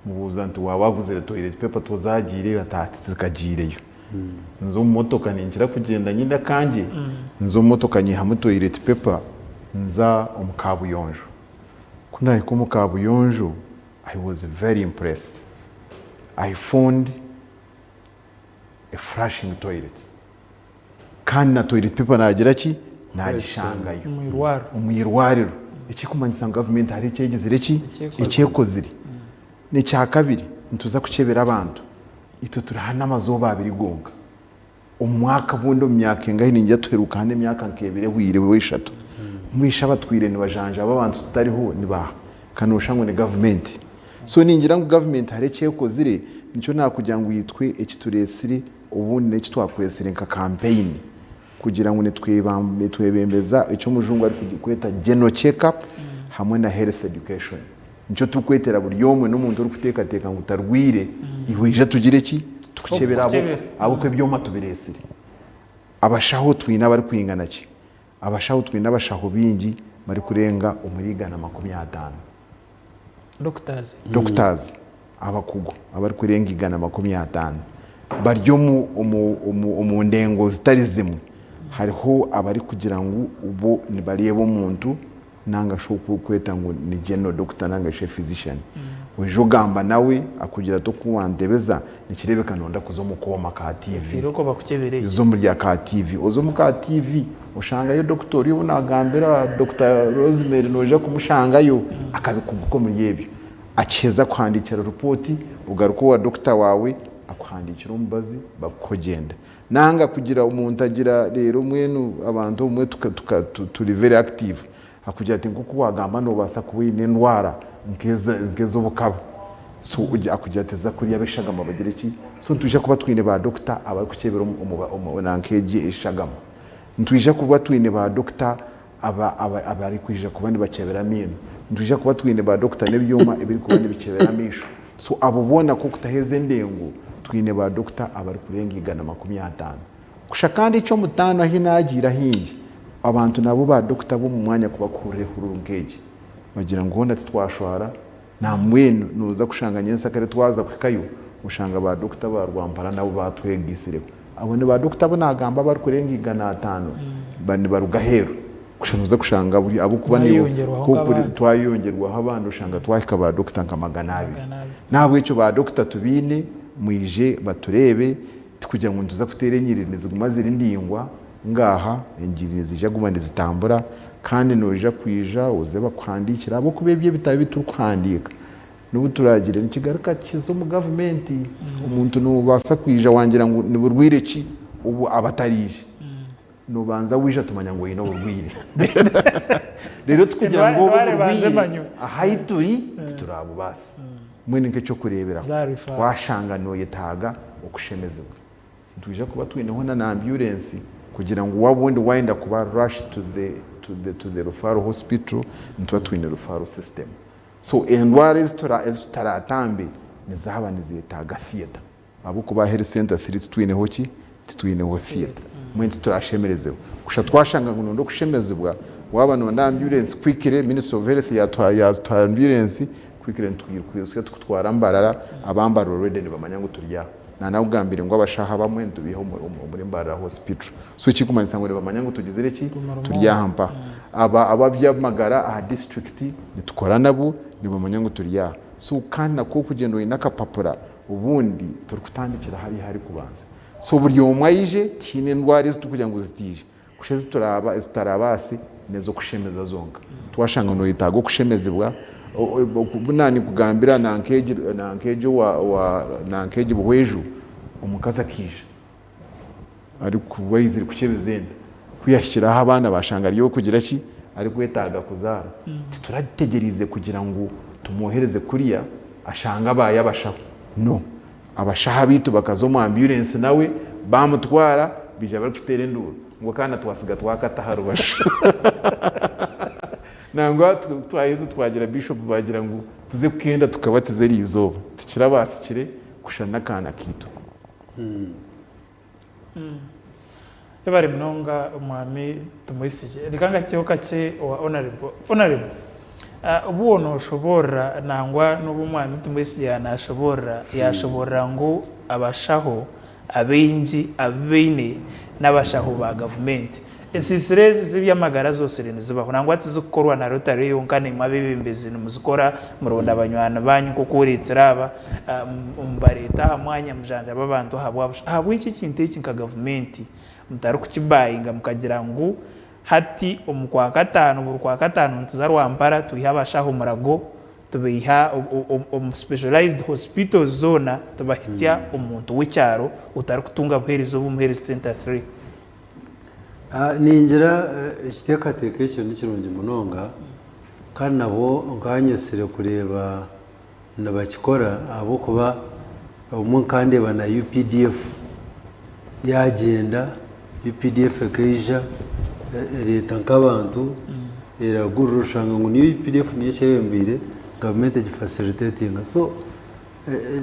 mubuza nti wabavuze toilet paper tuzagire batati zikagireyo nzo motoka ninjira kugenda nyinda kanje nzo motoka nyihamu toilet paper nza umukabuyonjo kunaye ko mukabuyonjo I was very impressed. I found a flashing toilet kandi na toilet paper nagira ki nagishangayo umuyirwariro iki kumanyisa government hari cyegezire ki icyekozire ni cya kabiri ntuza kucebera abantu ito turahana amazoba abiri gonga umwaka bundo myaka ingahe ninjya tweruka hane myaka nkebere wire weshatu mwisha batwire ni bajanja abantu tutariho ni ba kanusha ngo ni government so ningira ngo government hari cyekozire nicyo nakujya ngo yitwe ekituresiri ubundi n'iki twakwesire nka campaign kugira ngo nitwebembeza icyo mujungu ari kweta general check up hamwe na health education nicyo tukwetera buri yomwe n'umuntu uri kutekateka ngo utarwire ihweje tugire ki tukicebera abo kwe byoma tubiresire abashaho twina bari kwingana ki abashaho twina abashaho bingi bari kurenga umurigana 50 doctors abakugo abari kurenga igana 50 baryo mu ndengo zitari zimwe hariho abari kugira ngo ubo nibariye bo muntu nanga shoku kweta ngo ni general doctor nanga chef physician wejo gamba nawe akugira to kuwandebeza nikirebe kanonda kuzo mukoma ka TV iroko bakucebereye zo muri ya ka TV ozo mu ka TV ushanga yo doctor yo nagambira Dr Rosemary noje kumushanga yo akabikuguko muri yebyo akeza kwandikira report ugaruko wa doctor wawe akwandikira umbazi bakogenda nanga kugira umuntu agira rero mwenu abantu umwe turi very active akugira ati nkuko wagamba no basa kuwine ndwara nkezo bukaba so ujya akujyateza kuri yabeshagama bagereki so tuje kuba twine ba doctor abari kukebera nankeje ishagama ntuje kuba twine ba doctor abari kwija kuba ni bakebera mino ntuje kuba twine ba doctor nebyuma ibiri kuba ni bikebera misho so abo bona ko kutaheze ndengo twine ba doctor abari kurenga 150 kusha kandi ico mutano hinagira hingi abantu nabo ba doctor bo mu mwanya kuba kure hurungeje bagira ngo honda twashwara na mwenu nuza kushanganya nsakare twaza kwikayo ushanga ba doctor ba Rwampara nabo batwegisireko abo ne ba doctor bo nagamba bari kurenga 500 bani barugahero kushanuza kushanga abo kuba niyo twayongerwa abandi ushanga twahika ba doctor nka 200 nabo ico ba doctor tubine mwije baturebe kugira ngo ntuza kutere nyirine ziguma zirindingwa ngaha ingirine zija gumande zitambura kandi noja kwija uze bakwandikira abo kubebye bitabe bitukwandika nubu turagira n'ikigaruka kizo mu government umuntu nubasa kwija wangira ngo ni burwireki ubu abatarije nubanza wija tumanya ngo yino burwire rero tukugira ngo burwire ahayituri turabo basi mwene nke cyo kurebera twashanganoye taga okushemezwa tuje kuba twineho na ambulance kugira ngo wabundi wenda kuba rush to the referral hospital ntwa twine referral system so endwara taratambi nizahaba nizitaga theater abo kuba health center 3 twine hoki twine ho theater mwenti turashemerezeho kusha twashanga ngo ndo kushemezebwa wabana na ambulance quickly minister of health ya ambulance quickly twirkwise tukutwara mbarara abambara already bamanya ngo turya nawe ugambire ngo abashaha bamwe ndubiho muri Mbarara hospital so ikikumanisa ngo bamanya ngo tugizere ki turyahampa ababyamagara aha district nitukora nabo nibamanya ngo turya so kandi nako kugendo inakapapura ubundi turi kutandikira hari kubanza so buri umwayije tine ndwari zitukugira ngo zitije kusheze turaba zitarabasi nezo kushemeza zonga twashanga no itago kushemezebwa bunani kugambira nankeje wa nankeje buhweju umukaza kije ari kubayizira kucebezenda kuyashiraho abana bashangariye kugira ki ari kwetaga kuzara turategereze kugira ngo tumuhereze kuriya ashanga bayabashaho no abashaha bitu bakazo mu ambulance nawe bamutwara bija bari kutere nduru ngo kana twasiga twakata harubasha nangwa twahize twagira bishop bagira ngo tuze kugenda tukabateze rizoba tikira basikire kushana kana kitu ebari mnonga umwami tumuisije likanga cyo kace wa honorable ubuono shobora nangwa n'ubumwami tumuisije yashobora ngo abashaho abenji abene n'abashaho ba government esisirezi z'ibyamagara zose zibaho nangwa tuzukorwa na Rotary yonkane mwabibimbezi muzikora muronda abanywana banyu kuko uritsira aba umbareta hamwanya mujanja babantu habwa iki kintu iki nka government mutari kukibayinga mukagira ngo hati umukwa gatanu burukwa gatanu tuzarwampara tuyiha abashaho murago tubiha specialized hospital zona tubahitya umuntu w'icyaro utari kutunga buherizo bumuhereza center 3 ningira ikiteekateeka n'ikirungi munonga kandi nabo nkanyesere kureba nabakikora abo kuba umwe kandi bana UPDF yagenda UPDF keija leta nk'abantu iragura urushanga ngo niyo UPDF niyo cyebembire government facilitating so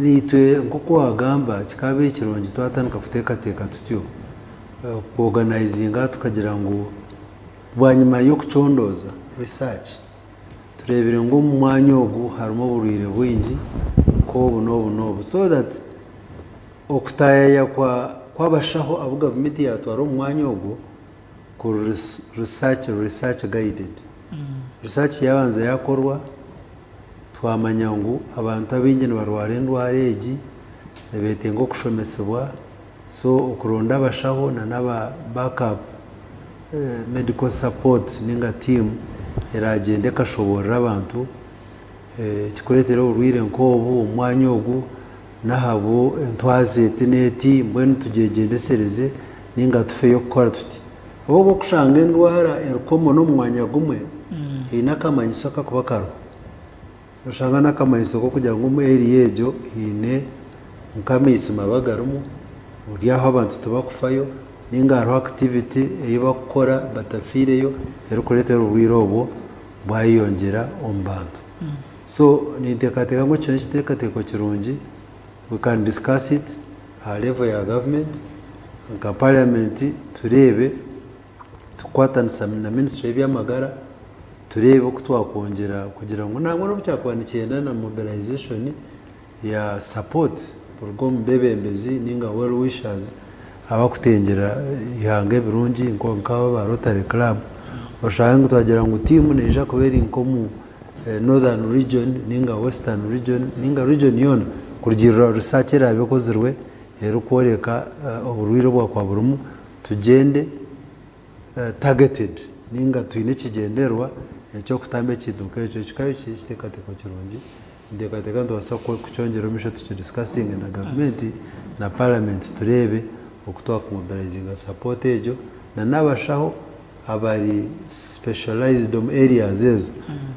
nitwe nkuko wagamba kikabe ikirungi twatandika kuteekateeka tutyo kuorganizinga tukagira ngo bwanyuma yo kucondoza research turebere ngo mu mwanya ogu harimo burire bwingi ko buno so that okutaya kwabashaho abo government yatwara mu mwanya ogu ku research guided research yabanza yakorwa twamanya ngo abantu abingi barwara indwara egi nebetengo kushomesebwa so ukuronda abashaho na naba backup medical support ninga team iragende kashobora abantu kikuretera urwire nkobu umwanya ogu nahabo ntwaze teneti mbwene tugegendesereze ninga tufe yo gukora tuti abo bokushanga indwara erikomo no mwanya gumwe inakamanyisa kakuba karo ushanga n'akamayiso ko kugira ngo mu area ejo hine nkamisi mabagarumu uri aho abantu tubakufayo ninga hariho activity eyibakukora batafireyo rero kuretera urwirobo bwayiyongera omu bantu so ninteekateeka ngu ekyo n'ekiteekateeko kirungi we can discuss it aha level ya government nka parliament turebe tukwatanisa na ministry y'ebyamagara turebe uko twakongera kugira ngo ntabwo n'obukyakwandikiye na mobilization ya support urwo mubebembezi ninga well wishers abakutengera ihanga ebirungi nk'abo ba Rotary Club oshaka ngo twagira ngo timu neja kubera inkomu northern region ninga western region ninga region yona kurgira research erabe kozirwe rero kworeka oburwire bwa kwa burumu tugende targeted ninga twine kigenderwa ecyo kutambe kiduka ecyo kikayo kitekateko kirungi ndekateka ndwasa ko kucyongera misho tukidiscussing na government na parliament turebe okutwa kumobilizing support ejo na nabashaho abari specialized areas ezo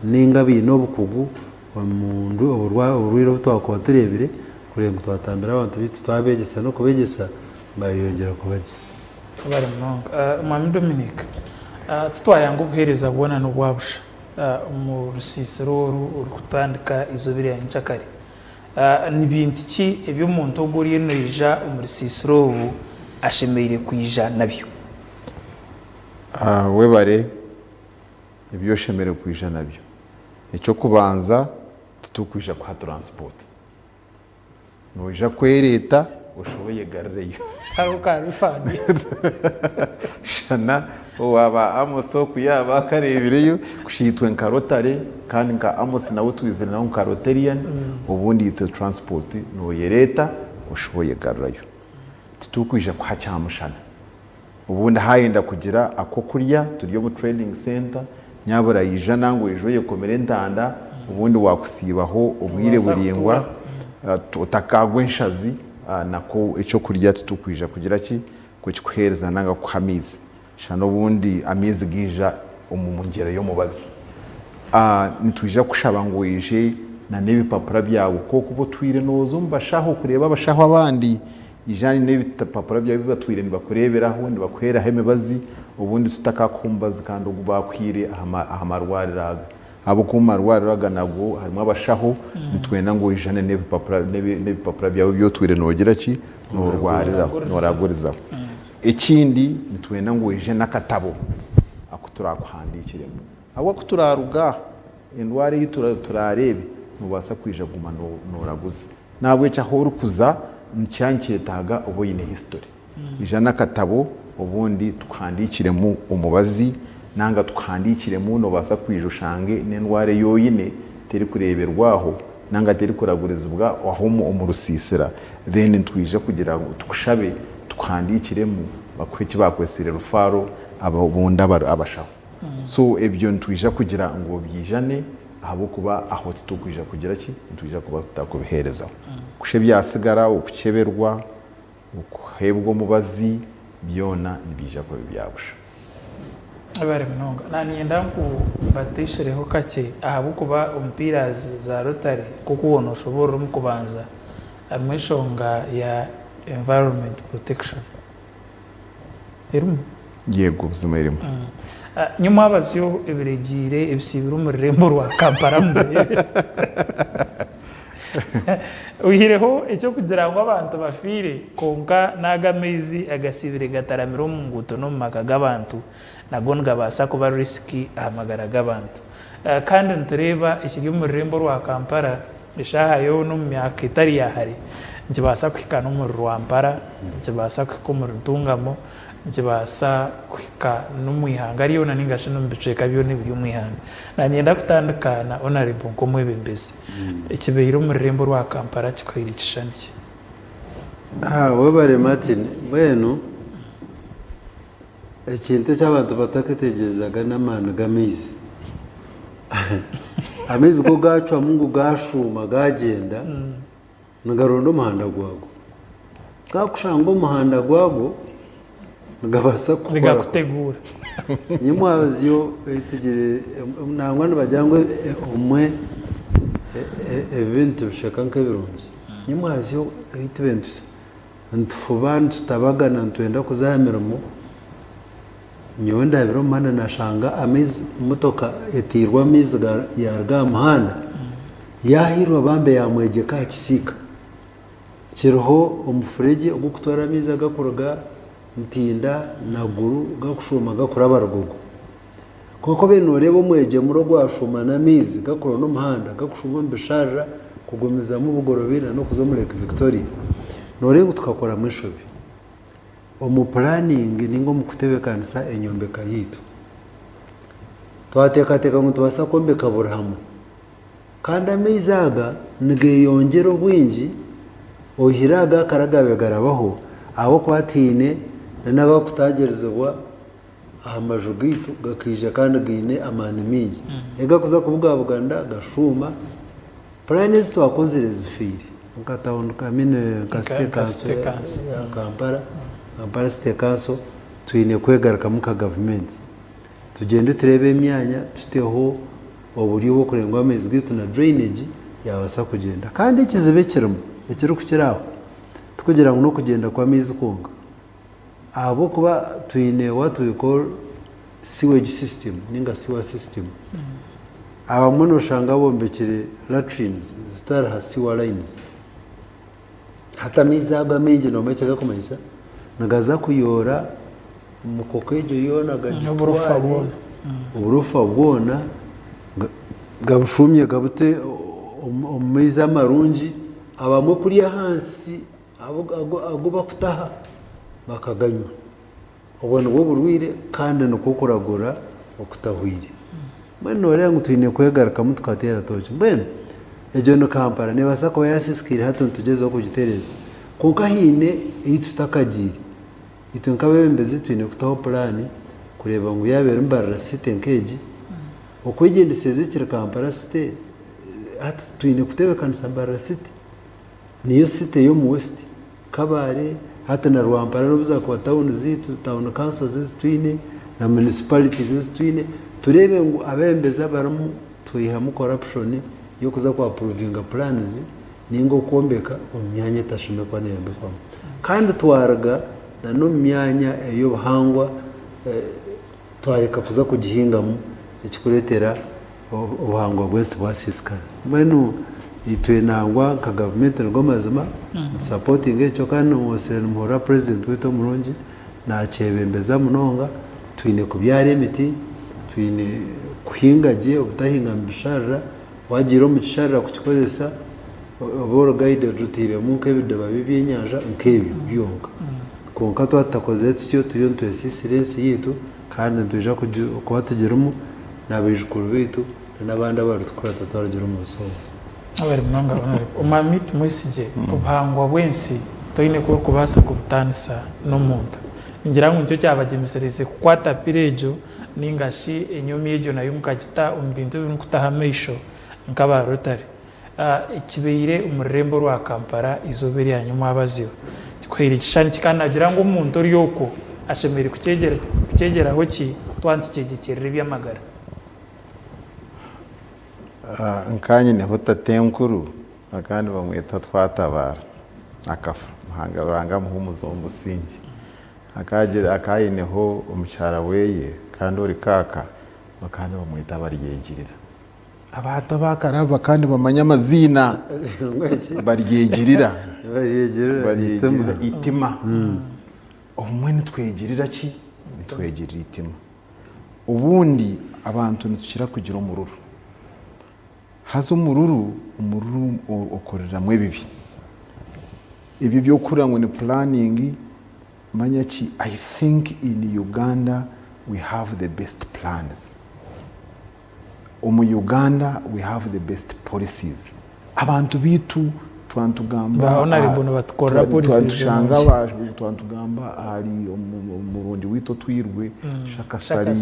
ninga bino bukugu omundu oburwiro butwako turebire kurenga twatambira abantu bitu twabegesa no kubegesa bayongera kubaje bari munonga mwami Dominic tutwayanga ubuhereza bubona n'ubwabusha mu rusisiro urukutandika izobire ya Nchakari n'ibintu ki ebyo umuntu oguriye nija mu rusisiro ubu ashemeire kwija nabyo webare ibyo shemere kwija nabyo icyo kubanza tutukwija kwa transport noja kwereta ushoboye gareyo karo karifani shana waba amoso kuyaba karebireyo kushitwe nka Rotary kandi nka Amos nawe twizere nawo nka Rotarian ubundi ito transport no yereta ushoboye gareyo tutukwija kwa cyamushana ubundi hayenda kugira ako kurya turiyo mu training center nyabura yijana ngo ijoye komere ntanda ubundi wakusibaho ubwire buringwa utakagwe nshazi nako icyo kurya tutukwija kugira ki kukihereza nanga kwamizi shano bundi amizi gija umumungera yo mubazi nitwija kushaba ngo yije na nebipapura byawo ko kubo twire nozo mbashaho kureba abashaho abandi ijani nebipapura byawo bibatwire nibakureberaho nibakwera hemibazi ubundi tutakakumbaza kandi ubakwire ahamarwariraga abo kumarwariraga nago harimo abashaho nitwenda ngo ijane nebipapura byawo byo twire nogira ki noraguriza ikindi nitwenda ngo ije nakatabo akuturakwandikiremo abo kuturaruga indware yiturarebe nubasa kwija guma noraguze nabwe cyaho urukuza ncyanketaga ubo yine history ijana katabo ubundi twandikiremo umubazi nanga twandikiremo nubasa kwija ushange n'indware yoyine teri kureberwaho nanga teri kuragurizwa aho mu rusisira then twije kugira ngo tukushabe twandikiremo bakweki bakwesire rufaro ababunda abashaho so ebyo ntwija kugira ngo byijane abo kuba aho tutukwija kugira ki ntwija kuba tutakubihereza kushe byasigara ukukeberwa ukuhebwa mubazi byona nibija ko byabusha abare mnonga nani yenda ku batishireho kake ahabo kuba umupira za Rotary kuko ubona ushobora mu kubanza amwishonga ya environment protection yego ubuzima irimo nyuma abazyo ibiregire ebisibira umurembo rwa Kampala mbere uhireho icyo kugira ngo abantu bafire konka nagamezi agasibire gataramiro mu nguto no makaga abantu nagonga basa kuba risky ahamagara gabantu kandi ntureba ikiri umurembo rwa Kampala ishaha yo no myaka itari yahari njibasa kwikana umuriro wa Mpara njibasa kwikomura tungamo njibasa kwika n'umwihanga ariyo na ningashe no mbiceka byo n'ibiri umwihanga nanyenda kutandukana honorable nko mwebembese ikibehiro umurembo rwa Kampala kikwirikisha niki webare Martin bwenu ikintu cy'abantu batakategerezaga n'amana gamizi amezi go gacu amungu gashuma gagenda nagarondo umuhanda gwago gakushanga umuhanda gwago ngabasa kugora gutegura nyimwaziyo tugire nangwa bajyangwe umwe ebintu bishaka nk'ebirungi nyamwaziyo ehitu bintu ntufuba ntutabagana ntwenda kuzaha mirimo nyowe ndabiro mana nashanga amaizi motoka etirwa amaizi yaruga aha muhanda yahirwa bambe yamwegyeka aha kisiika kiriho omufurege ogw'okutwara amaizi agakuruga ntinda naguru gakushuma gakuraba rugugu kuko bene noreeba omwegemuro ogwashuma n'amaizi gakura n'omuhanda gakushuma omu bisharira kugumizamu obugorobera n'okuza omu Lake Victoria noreeba tukakora mwishobe omu planning ninga omu kutebekanisa enyombeka yitu twateekateeka ngu tubaasa kwombeka buri hamwe kandi amaizi aga nigeyongera obwingi ohire aga akaragabe garabaho ahabw'okuba hatiine n'agakutagirizibwa aha maju gaitu gakiija kandi gaine amaani mingi egakuza kubugabuganda gashuuma purani ezi twakozire zifiire nka town nka city council ya Kampala city council twine kwegarukamu ka gavumenti tugende turebe emyanya tuteho oburyo bw'okurengwa amaizi gaitu na drainage yabaasa kugenda kandi ekizibe kirimu ekiri kukiraho tukugira ngu n'okugenda kw'amaizi konka ahabw'okuba twine what we call sewage system ninga sewer system abamwe noshanga bombekire latrines zitari ha sewer lines hata amaizi aga maingi nomeke gakumanyisa nagaza kuyora mukoko egyo yoona gagitware oburofa bwona gabushumye gabute omu maizi amarungi abamwe kuriya hansi ago bakutaha bakaganywa obwo nibwo burwire kandi nikwo kuragura okutahwire mbwenu noreeba ngu twine kwegarukamu tukateera toki mbwenu egyo ni Kampala nebaasa kuba yasisikire hati nitugezaho kugitereza konka hiine eyi tutakagiire itu nk'abebembezi twine kutaho purani kureba ngu yabeera Mbarara city nk'egi okwegendeseza ekiri Kampala city hati twine kutebekanisa Mbarara city niyo city y'omu west Kabale hata na Rwampara n'obuza kuba town zitu town councils zitwine na municipalities zitwine turebe ngu abembeza baramu twihamu corruption yo kuza kwa approving plans ningo kwombeka omyanya etashimekwa neyambekwa kandi twaraga na no myanya eyo buhangwa twareka kuza kugihingamu ekikuletera obuhangwa bwese bwasisikara mbwenu itwe nangwa ka government ngomazima supporting ekyo kandi mwosere muhora president wetu omurungi nakyebembeza munonga twine kubyara emiti twine kuhinga gye obutahinga mu bisharira wagira omu kisharira kukikozesa oboro guide tutiremu nk'ebidaba by'ebyenyanja nk'ebyo byonka konka twatakoze tutyo turiyo ntwesisire ensi yitu kandi ntwija kuba tugiremu n'abaijukuru baitu n'abandi abarutukura tatwaragira omu busobo abari munonga omamiti mwisije obuhangwa bwensi toine kubaasa kubutanisa n'omuntu ngira ngu nikyo kyabagemesereze kukwata pira egyo ningashi enyomi egyo nayo mukagita omu bintu ebirikutaha amaisho nk'aba Rotary ekibeire omu rurembo rwa Kampala izooba eryanyuma abaziyo kikoire ekishushani kikanagira ngu omuntu ori okwo ashemereire kukyegyeraho ki twantukyegekyerera ebyamagara nkanye niho tate nkuru akandi bamwita Twatabara akafa muhanga buranga muhumuzo omusingi akayineho omukyara weye kandi ori kaka bakandi bamwita Baryegirira abantu bakaraba kandi bamanya amazina Baryegirira itima omwe nitwegirira ki nitwegirira itima ubundi abantu nitukira kugira omururu haza umururu okoreramu ebibi ibyo byokura ngo ni planning manya ki I think in Uganda we have the best plans omu Uganda we have the best policies abantu bitu twantugamba honorable batukora policies twantushanga twantugamba ari umurundi wito twirwe Shakasari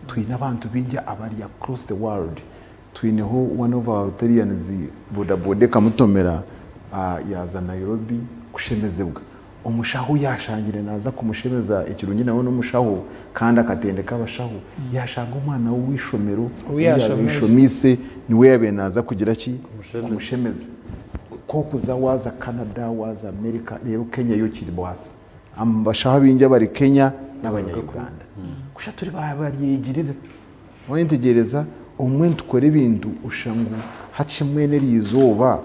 twina abantu binja abari across the world twineho one of our Rotarians bodaboda kamutomera yaza Nairobi kushemezebwa umushahu yashangire naza kumushemeza ikirungi nawe n'umushahu kandi akatendeka abashahu yashanga umwana w'ishomero wishomise niwe yabe naza kugira ki kumushemeza ko kuza waza Canada waza America rero Kenya yo kiri bohasa ambashaho binjya bari Kenya n'abanyarwanda kusha turi bariyigirire wantegereza umwe tukore ibintu ushangu hacimwene rizoba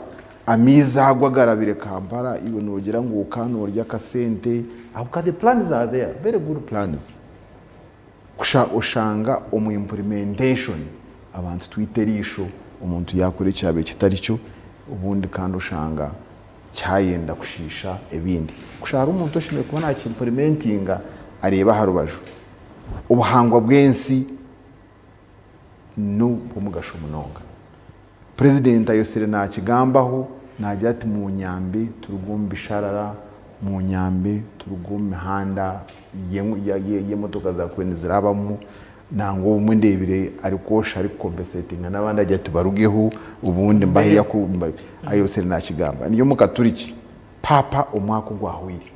amiza agwagarabire Kampala iwe nogira ngo ukanorya kasente abuka the plans are there very good plans kusha ushanga umu implementation abantu twiterisho umuntu yakore cyabe kitari cyo ubundi kandi ushanga cyayenda kushisha ebindi kushara umuntu ushimye kubona nta implementinga areba harubajo ubuhangwa bwensi no bumugasha umunonga president ayosere nta kigambaho najya ati mu nyambe turugumba isharara mu nyambe turugumba handa yemotoka za kwene zirabamo nango umwe ndebire ariko shari compensating n'abandi ajya ati barugeho ubundi mbahe yakumba ayosere nta kigamba niyo mukaturiki papa umwaka gwahwire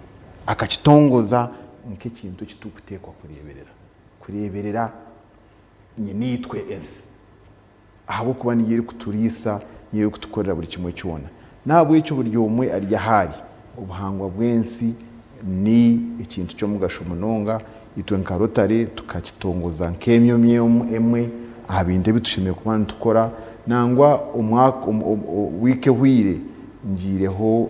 akakitongoza nke kintu kitukutekwa kureberera nitwe ese ahabo kuba niyeri kuturisa yeri kutukorera buri kimwe cyona nabwo icyo buryo umwe ari yahari ubuhangwa bwensi ni ikintu cyo mugasho munonga itwe nkarotare tukakitongoza nkemyo emwe abinde bitushimiye kubana tukora nangwa umwaka wike hwire ngireho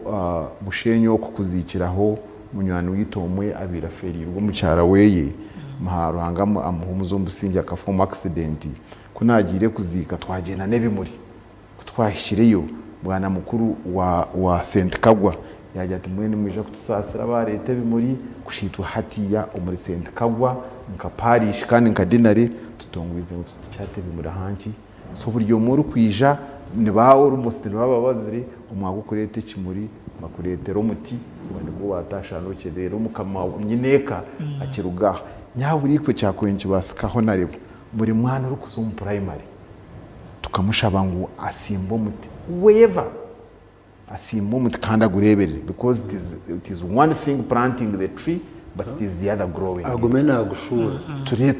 bushenyo kukuzikiraho munywani witomwe abira ferirwa mucyara weye maharuhanga amuhumuzo mbusingi akafoma accident kunagire kuzika twagenda nebimuri twahishiriyo bwana mukuru wa Saint Kagwa yajya ati mwene mwije kutusasira barete bimuri kushitwa hatiya umuri Saint Kagwa nka parish kandi nka dinari tutongwize cyate bimura hanki so buryo muri kwija ni bawo rumustiri babazire umwagukorete kimuri makuretero muti ubone bwo watashanuke rero mukama nyineka akiruga nyaburi kwe cyakwenje basikaho narebo buri mwana uri kuzo mu primary tukamushaba ngo asimbo muti wherever asimbo muti kanda gureberere because it is one thing planting the tree but it is the other growing agumena gushura turi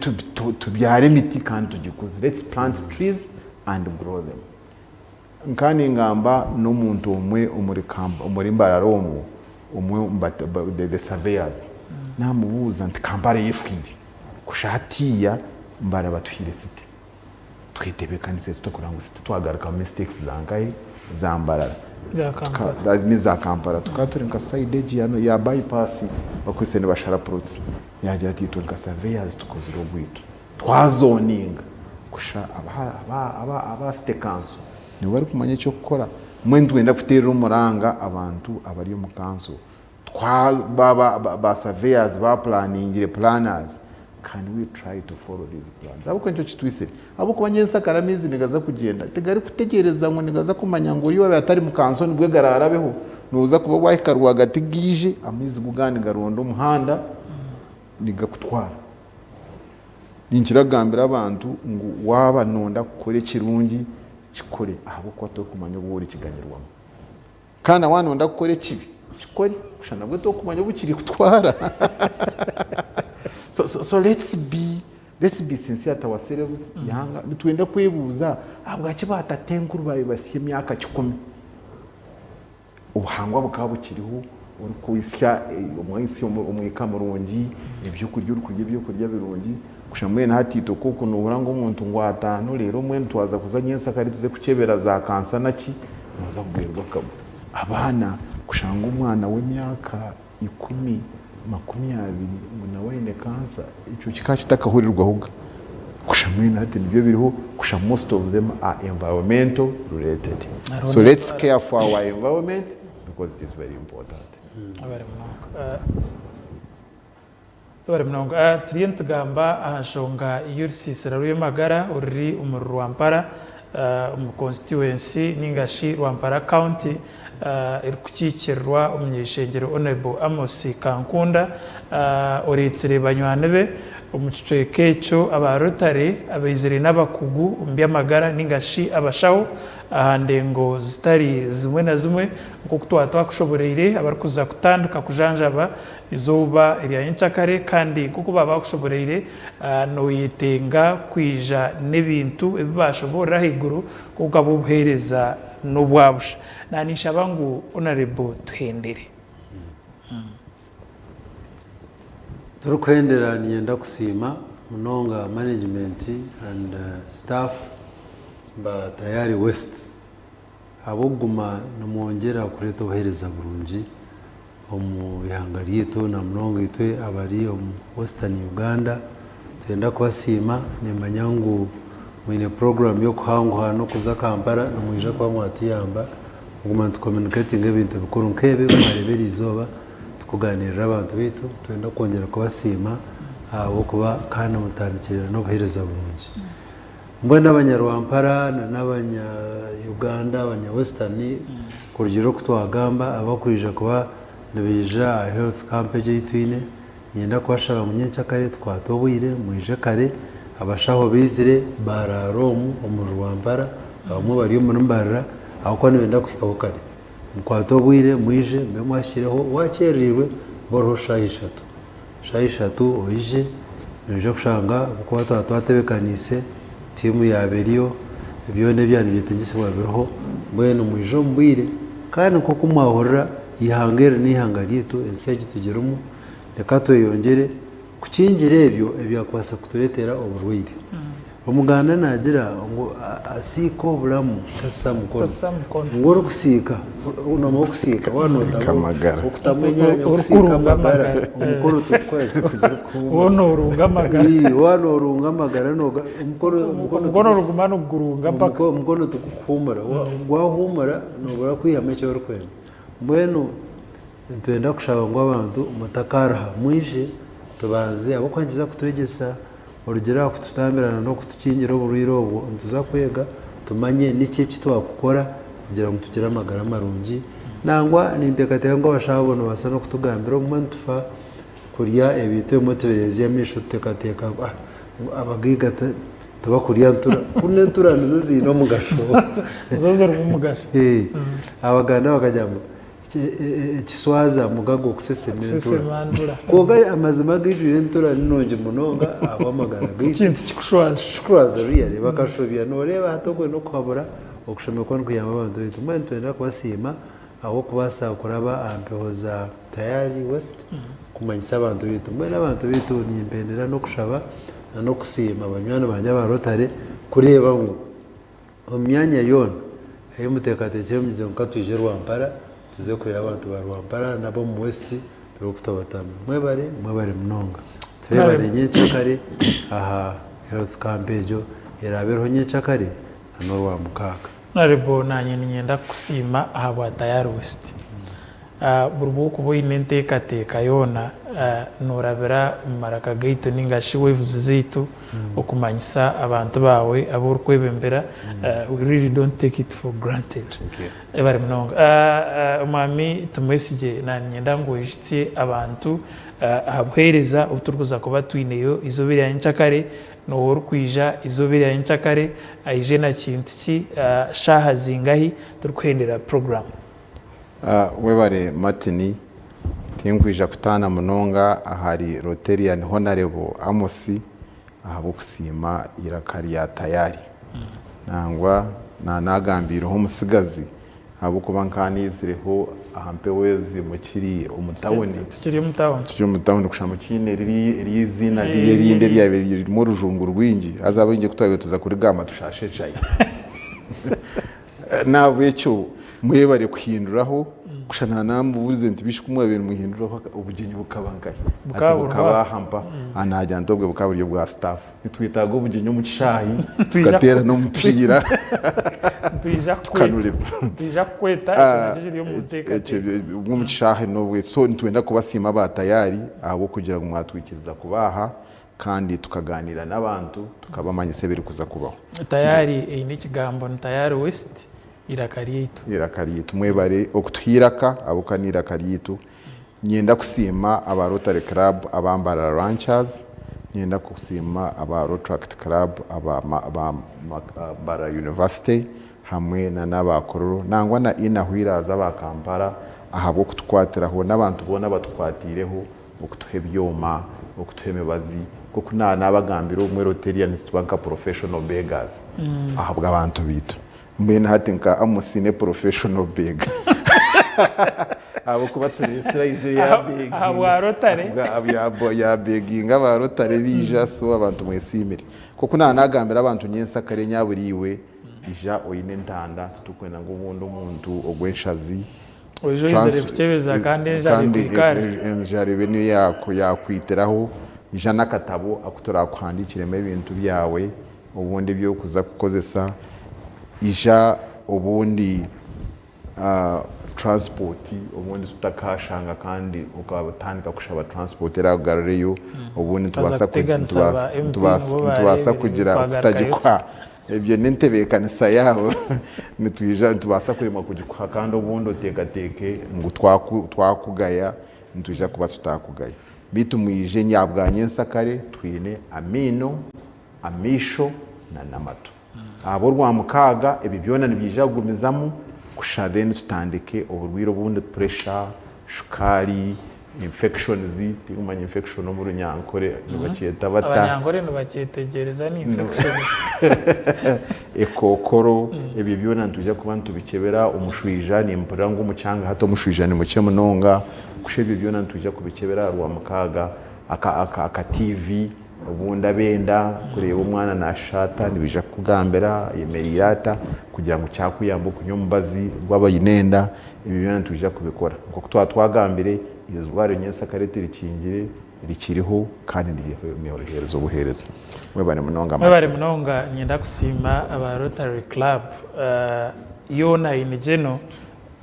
tubyare miti kandi tugikuze let's plant trees and grow them nkani ngamba n'umuntu umwe umuri mbararomo umwe the surveyors namubuza nti Kampala yifwiri kushatiya mbara batuhire site twitebekanise tukora ngo site twagaruka mistakes zangaye zambarara za Kampala tukatore nka side edge ya bypass bakusene bashara prots yagira ati twe surveyors tukoze rogwito twazoninga kusha aba site council ni bari kumanya cyo gukora mwendwe ndafutera umuranga abantu abari mu council ba surveyors ba planning planners can we try to follow these plans abo kwencho kitwise abo kubanyensa karamizi nigaza kugenda tegari kutegereza ngo nigaza kumanya ngo uriwe atari mu council nibwe gararabeho nuza kuba wahikarwa gati gije amizi gugani garondo umuhanda niga kutwara ninjiragambira abantu ngo waba nonda kukore kirungi kikore abo kwato kumanya uburi kiganyirwamo kana wanonda kukore kibi kikore kushana bwo to kumanya bukiri kutwara so let's be sincere at ourselves yanga twenda kwebuza abwa kibatatenkuru bayibasiye myaka 10 ubuhangwa bukabukiriho uri kwisya umwisi umwikamurongi ibyo kurya uri kurya ibyo kurya birungi kushamwe na hatito kuko nuhura ngo umuntu ngo atanu rero mwe ntwaza kuzanyensa kari tuze kucebera za kansa naki noza kubwirwa kabo abana kushanga umwana w'imyaka 10 20 ngo nawe ne kansa icyo kikakitakahurirwa ahubwo kushamwe na hati nibyo biriho kusha most of them are environmental related so let's care for our environment because it is very important Bari mnongo trient gamba ahashonga yursisira rw'Emagara uri umururu Rwampara mu constituency ningashi Rwampara county iri kukikirwa umunyeshengero Honorable Amos Kankunda uritsire banywane be omu kicweka ekyo aba Rotary abaizire n'abakugu omu by'amagara ningashi abashaho aha ndengo zitari zimwe na zimwe nk'oku twaba twakushoboreire abarikuza kutandika kujanjaba izooba erya nyenkyakare kandi nk'oku baba bakushoboreire nooyetenga kwija n'ebintu ebi bashoborera ahaiguru nk'oku aba obuheereza n'obwabusha naninshaba ngu Honorable tuhendere. Turukwendera niyenda kusima munonga management and staff ba Tayari West aboguma namwongera kureta obuhereza burungi omu ihanga ryitu na munonga itwe abari omu Western Uganda tuyenda kubasima nemanya ngu mwine program yo kuhanguha no kuza Kampala namwija kwa mwatuyamba oguma tucommunicating ebintu bikuru nkebe barebera izoba kuganirira abantu bitu twenda kongera kubasima abo kuba kandi mutandikirira no buhereza burungi mbona abanyarwampara n'abanya Uganda abanya Western kurugero kutwagamba abakwija kuba nabija health camp y'itwine yenda kwashaba munyencyakare twatobwire mwije kare abashaho bizire bara Rome omurwampara abamwe bari mu mbara aho kwa nibenda kwikaho kare mkwatobwire mwije mbe mwashyireho wakererirwe boroho shayi eshatu oije nje kushanga kuko twatebekanise timu yaberiyo byone byane byetengisibwa biroho mbwene mwijo mbwire kandi nko kumwahorera ihangere n'ihanga ryitu enseje tugerumu reka tuyongere kukingire ebyo ebyakwasa kuturetera oburwire omuganda nagira ngo asiko bulamu tasa mukono ngoro kusika unamo kusika wanota amagara okutamenya kusika amagara umukono tutwaje wono urunga amagara wano urunga amagara no umukono rugumana ugurunga mpaka umukono tukuhumara gwahumara no kwiyama cyo rukwenda mbweno ntwenda kushaba ngo abantu mutakaraha mwije tubanze abo kwangiza kutwegesa urugero kututambirana no kutukingira uburiro ubwo ntuza kwega tumanye n'iki kitwakukora kugira ngo tugire amagara marungi nangwa nintekateka ngo abashabona basa no kutugambira umwe ntufa kurya ebintu motiverezi ya misho tekateka abagiga tubakurya ntura kunne ntura nizo zino mugasho zozo rumugasho abaganda bakajyamo kiswaza mugago kusesemendura koga amazima gijire ntura ninonje munonga abamagara ikintu kikushwaza riyale bakashobya noreba hatogwe no kwabura okushomekwa nkuyamba abantu bitu mwe twenda kubasima aho kubasa kuraba ampehoza Tayari West kumanyisa abantu bitu mwe n'abantu bitu nimbendera no kushaba no kusima abanywana banje ba Rotary kureba ngo omyanya yona ayo mutekateke muze nkatuje Rwampara tuze kureba abantu ba Rwampara nabo mu West turi kutobatana mwebare munonga turebare nyencyakare aha health camp ejo erabeho nyencyakare no Rwamukaka narebo nanye nyenda kusima aha bwa Tayari West burbu kuboine ntekateka yona norabera maraka gate ningashi wevuze zitu okumanyisa abantu bawe abo kwebembera we really don't take it for granted ebare mnonga mami tumwesije nanyenda ngo yishitse abantu abuhereza uturkuza kuba twineyo izobere ya ncyakare no worukwija izobere ya ncyakare aije na kintu ki shaha zingahi turkwendera program webare Martin tinkwija kutana munonga ahari Rotarian Honorable Amosi ahabo kusima irakari ya Tayari nangwa nanagambira ho musigazi abo kuba nkanizireho ahampe wezi mukiri umutawoni tukiri umutawoni kushamo kine riri zina rinde ryabiri mu rujungu rwingi azaba inge kutwaye tuza kuri gama tushashe cayi navuye cyo mwebare kuhinduraho kushana namubuze ntibishikumwe bintu muhinduraho ubugenyi bukabangaye bukabahampa anajya ndobwe bukaburyo bwa staff nitwitago ubugenyi mu cishahi tugatera no mupira tuija kweta cyo yo muteka mu cishahi no we so nitwenda kubasima ba Tayari abo kugira ngo mwatwikiriza kubaha kandi tukaganira n'abantu tukabamanyise biri kuza kubaho Tayari ni kigambo Tayari West irakariyitu mwebare okutwiraka abukanira kariyitu nyenda kusima aba Rotary Club abambara ranchers nyenda kusima aba Rotract Club aba Bara University hamwe na n'abakororo nangwa na inahwiraza bakampara ahabo kutwatiraho n'abantu bona batwatireho okutuhe byoma okutuhe mebazi kuko nabagambira umwe Rotarians twanka professional beggars ahabwa abantu bitu mbene hatinka amusine professional beggar abo kuba turesera izeri ya begging aba Rotary ya begging aba Rotary bija so abantu mwesimire kuko nagambira abantu nyensa kare nyaburiwe ija oyine ntanda tukwena ngo ubundi umuntu ogwenshazi ojo izere kuchebeza kandi njari bene yako yakwiteraho ija nakatabo akutora kwandikiremo ibintu byawe ubundi byo kuza kukozesa ija ubundi transport ubundi tutakashanga kandi ukabatandika kushaba transport eragareyo ubundi tubasa kugira kutajikwa ebyo nintebekanisa yaho nitwija tubasa kurima kujikwa kandi ubundi otekateke ngo twakugaya nitwija kuba tutakugaya bitumwije nyabwanye nsakare twine amino amisho na namato abo rwa mukaga ebi byona nibijagumizamo kushadeni tutandike uburwiro bundi pressure shukari infections tigumanya infection mu runyankore nibakiyeta bata abanyankore nibakitegereza ni infections ekokoro ebi byona ntujya kuba ntubikebera umushwija ni mpura ngo umucanga hato umushwija ni muke munonga kushebi byona ntujya kubikebera rwa mukaga aka TV ubundi abenda kureba umwana nashata nibija kugambera yemeriyata kugira ngo cyakuyambo kunyombazi rw'abayinenda ibi byona ntujya kubikora kuko twagambire izware nyensa karete rikingire rikiriho kandi nihorehereza ubuhereza mwebane munonga nyenda kusima aba Rotary Club yona inigeno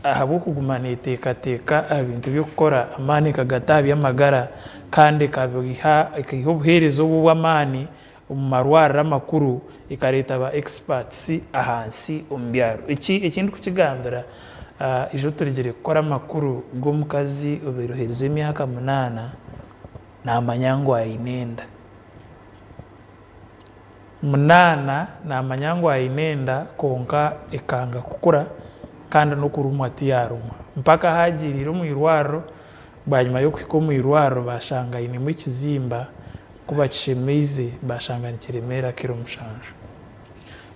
ahabo kugumana itekateka ibintu byo gukora amani kagatabi y'amagara kandi kabiha ubuherezo bw'amani mu marwara amakuru ikareta aba experts ahansi umbyaro ikindi kukigambira ijo turigere gukora amakuru go mukazi ubirohereze imyaka 8 na amanyangwa inenda 8 na amanyangwa inenda konka ikanga kukura kandi no kurumwa tiyarumwa mpaka hagirira mu irwaro banyuma yo kwiko mu irwaro bashanga ine mu kizimba kuba chemeze bashanga nikiremera kiro mushanjo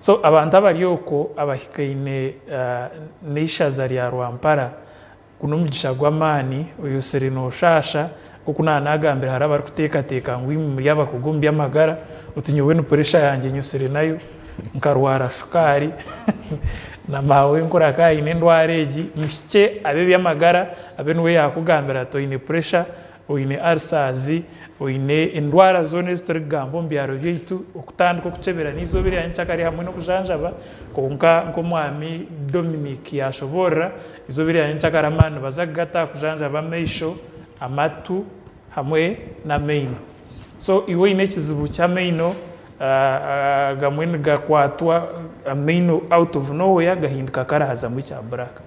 so abantu abariyoko abahikaine neishaza lya Rwampara kuno mugisha gw'amani uyu serino shasha kuko nanagambira haraba kutekateka ngwi muri abakugumbya amagara utinyowe no pressure yanjye nyusere nayo nkarwara shukari na mawe nkora kaine ndwareji mishye abe byamagara abe nwe yakugambira to ine pressure oine arsazi oine indwara zone zitorigambo mbyaro byitu okutandika kucebera nizo biri yanchakari hamwe no kujanjaba konka nkomwami Dominic yashobora izo biri yanchakara man bazagata kujanjaba meisho amatu hamwe na meino so iwe ine kizibu cha meino gamwe gakwatwa meino out of nowhere gahinduka karahaza mu cya braka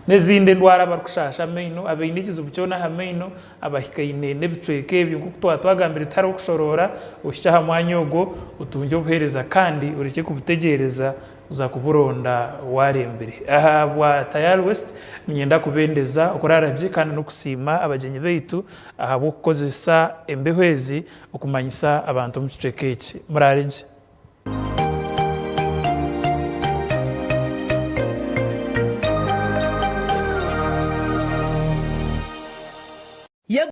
nezinde ndwara barukushasha meino abinikizo bucyona hameino abahikaine nebicweke ebyo kuko twagambira itaro kushorora ushya hamwanyogo utunje ubuhereza kandi ureke kubutegereza uza kuburonda warembere aha bwa Tayari West nyenda kubendeza ukoraraje kandi no kusima abagenyi beitu aha bukozesa embehwezi okumanyisa abantu mu cicweke murarije